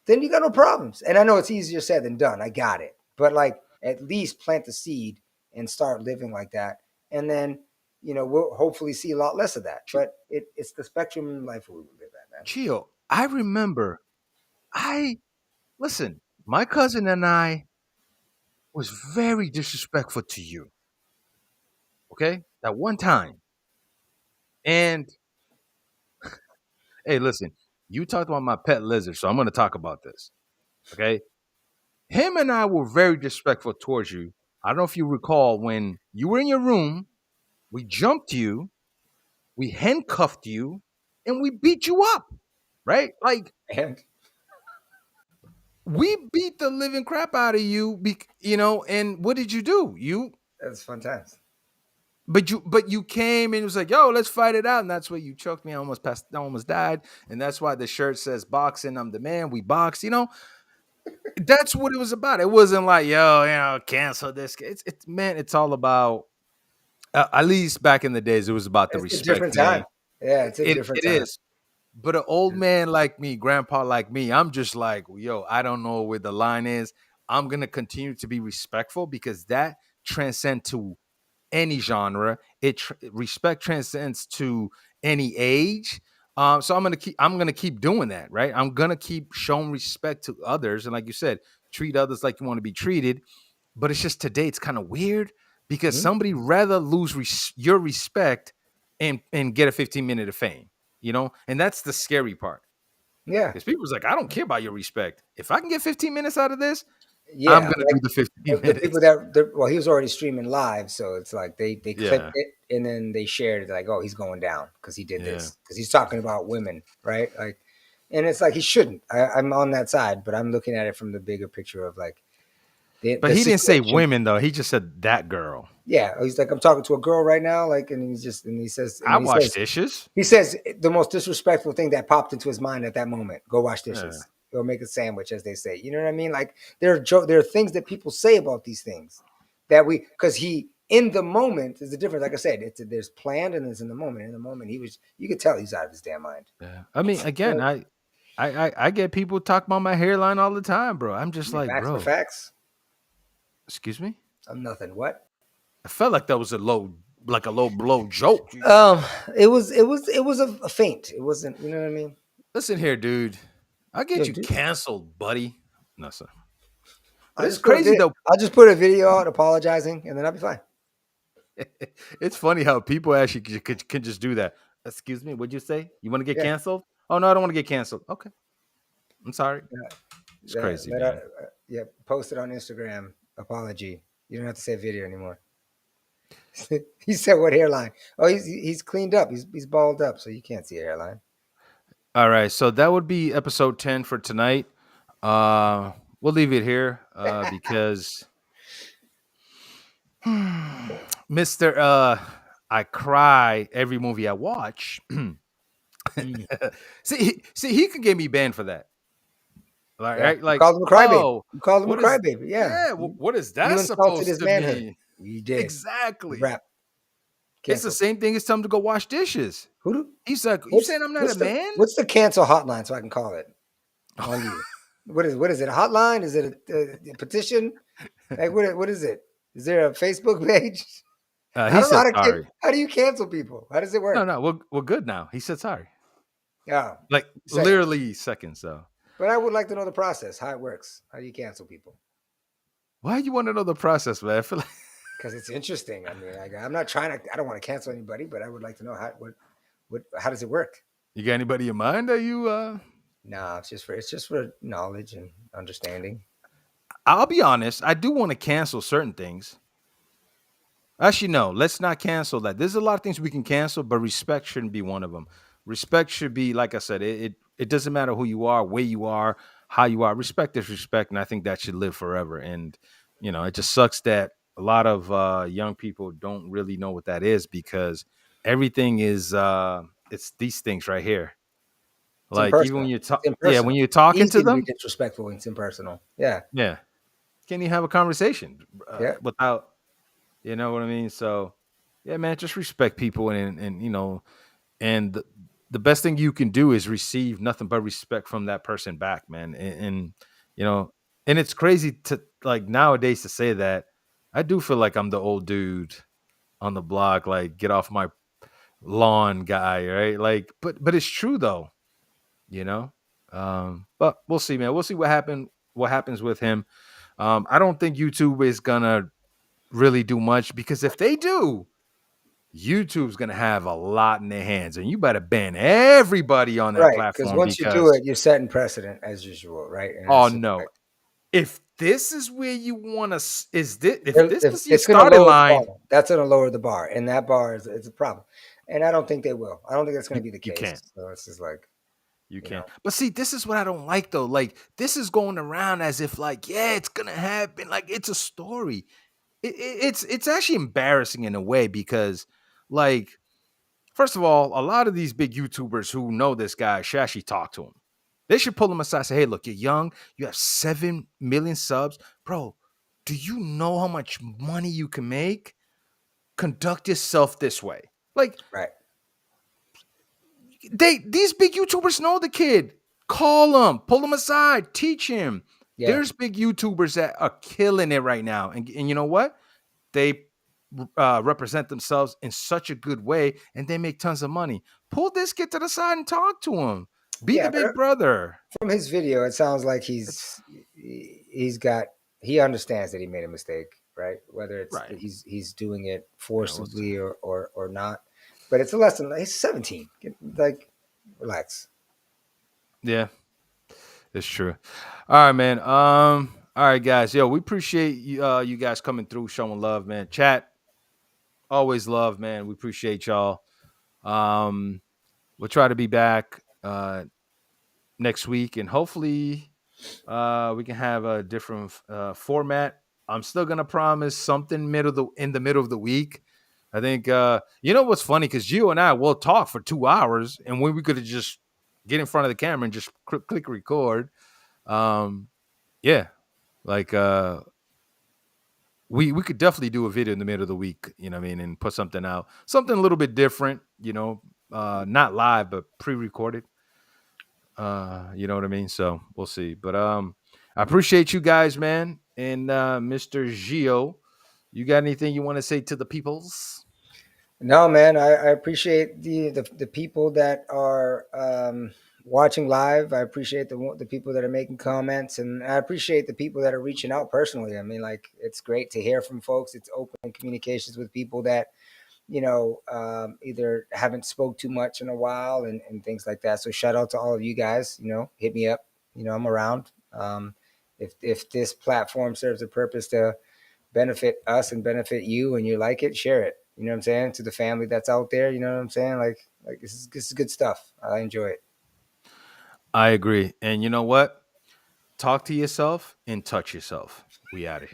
then you got no problems. And I know it's easier said than done. I got it. But like at least plant the seed and start living like that. And then, we'll hopefully see a lot less of that. But it's the spectrum in life we live at, man. Gio, I remember listen, my cousin and I was very disrespectful to you. Okay? That one time. And hey, listen, you talked about my pet lizard, so I'm going to talk about this. Okay? Him and I were very disrespectful towards you. I don't know if you recall when you were in your room, we jumped you, we handcuffed you, and we beat you up. Right? Like, And we beat the living crap out of you, and what did you do? that's fun times. But you came and it was like, yo, let's fight it out. And that's why you choked me. I almost died. And that's why the shirt says boxing, I'm the man. We box, That's what it was about. It wasn't like, yo, cancel this. It's all about at least back in the days, it was about the It's a respect different thing. time. Yeah, it's a different It time. is. But an old man like me, grandpa like me, I'm just like, yo, I don't know where the line is. I'm going to continue to be respectful because that transcends to any genre. Respect transcends to any age. So I'm gonna keep doing that, right? I'm gonna keep showing respect to others, and like you said, treat others like you want to be treated. But it's just today, it's kind of weird because somebody rather lose your respect and get a 15-minute of fame, and that's the scary part. Yeah. Because people's like, I don't care about your respect. If I can get 15 minutes out of this, Yeah. I'm gonna do the 15 The people minutes. he was already streaming live, so it's like they clipped Yeah. it and then they shared it like, oh, he's going down because he did this because he's talking about women, right? Like, and it's like he shouldn't. I'm on that side, but I'm looking at it from the bigger picture of like But the he didn't say situation. women though. He just said that girl. Yeah, he's like, I'm talking to a girl right now, like, and I wash dishes. he says the most disrespectful thing that popped into his mind at that moment. Go wash dishes. Go make a sandwich, as they say. You know what I mean? Like there are things that people say about these things that because he in the moment is the difference. Like I said, there's planned and there's in the moment. In the moment, you could tell he's out of his damn mind. Yeah. I mean, again, I get people talk about my hairline all the time, bro. I'm just like, Facts for bro. facts. Excuse me? I'm nothing. What? I felt like that was a low blow joke. It was a feint. It wasn't. You know what I mean? Listen here, dude. I'll get you canceled, buddy. No, sir. But it's crazy though. I'll just put a video out apologizing, and then I'll be fine. It's funny how people actually can just do that. Excuse me, what'd you say? You want to get canceled? Oh no, I don't want to get canceled. Okay, I'm sorry. It's crazy, man. Post it on Instagram. Apology. You don't have to say video anymore. He said, "What hairline?" Oh, he's cleaned up. He's balled up, so you can't see a hairline. All right, so that would be episode 10 for tonight. We'll leave it here because Mister, I cry every movie I watch. Mm. See, he could get me banned for that. Like, Yeah, right? you Like, called him a crybaby. oh, You called him a what is? crybaby. Yeah, Yeah, you, what is you that insulted supposed his to manhood. mean? You did. Exactly. Rap It's the canceled. same thing as telling him to go wash dishes. Who do? He's like, "You What's saying I'm not a what's the man?" what's the cancel hotline so I can call it on you? What is it? A hotline? Is it a petition? Like what is it? Is there a Facebook page? I He don't know said sorry. how do you cancel people? How does it No, work? no, we're good now. He said sorry. Yeah, Like seconds. literally seconds. So But I would like to know the process, how it works. How do you cancel people? why you want to know the process, man? I feel like Because it's interesting. I mean, I'm not trying to. I don't want to cancel anybody, but I would like to know how does it work? you got anybody in mind that you No, it's just for knowledge and understanding. I'll be honest, I do want to cancel certain things. Actually, no, let's not cancel that. There's a lot of things we can cancel, but respect shouldn't be one of them. Respect should be, like I said, it doesn't matter who you are, where you are, how you are. Respect is respect, and I think that should live forever. And it just sucks that a lot of young people don't really know what that is because everything is it's these things right here. It's Like even when impersonal. you It's talk, yeah, when impersonal. you're It's talking to easy to be them, disrespectful. It's impersonal. Yeah, yeah, can you have a conversation yeah, without, you know what I mean? So, yeah, man, just respect people, and and the best thing you can do is receive nothing but respect from that person back, man. And you know, and it's crazy to like nowadays to say that. I do feel like I'm the old dude on the block, like get off my lawn guy, right? Like, but it's true though, you know. But we'll see, man. We'll see what happens with him. I don't think YouTube is gonna really do much because if they do, YouTube's gonna have a lot in their hands, and you better ban everybody on that right. Because platform once you do because it, you're setting precedent as usual, right? And oh it's just no, like if this is where you want to, is this if this if is your it's going to starting lower the bar. line, That's going to lower the bar, and that bar is it's a problem. And I don't think they will. I don't think that's going to be the you case. can't, So it's just like you you know, can't. But see, this is what I don't like though. Like this is going around as if like yeah, it's gonna happen. Like it's a story. It's actually embarrassing in a way because like first of all, a lot of these big YouTubers who know this guy should actually talk to him. They should pull him aside and say, hey, look, you're young. You have 7 million subs. Bro, do you know how much money you can make? Conduct yourself this way. Like, right? these big YouTubers know the kid. Call him, pull him aside, teach him. Yeah, There's big YouTubers that are killing it right now. And you know what? They represent themselves in such a good way and they make tons of money. Pull this kid to the side and talk to him. Be yeah. the big brother. From his video, it sounds like It's he understands that he made a mistake, right? Whether it's right. that he's doing it Yeah, forcibly or not, but it's a lesson. He's 17. Like, relax. yeah, it's true. All right, man. All right, guys. Yo, we appreciate you guys coming through, showing love, man. Chat, always love, man. We appreciate y'all. We'll try to be back next week, and hopefully we can have a different format. I'm still gonna promise something in the middle of the week. I think you know what's funny because you and I will talk for 2 hours, and when we could have just get in front of the camera and just click record. Yeah, like we could definitely do a video in the middle of the week. You know what I mean, and put something out, something a little bit different. Not live but pre-recorded. You know what I mean? So we'll see. But I appreciate you guys, man. And Mr. Gio, you got anything you want to say to the peoples? No, man, I appreciate the people that are watching live. I appreciate the people that are making comments, and I appreciate the people that are reaching out personally. I mean, like it's great to hear from folks. It's open communications with people that either haven't spoke too much in a while and things like that. So shout out to all of you guys. Hit me up. I'm around. If this platform serves a purpose to benefit us and benefit you and you like it, share it. You know what I'm saying? To the family that's out there, you know what I'm saying? Like this is good stuff. I enjoy it. I agree. And you know what? Talk to yourself and touch yourself. We out of here.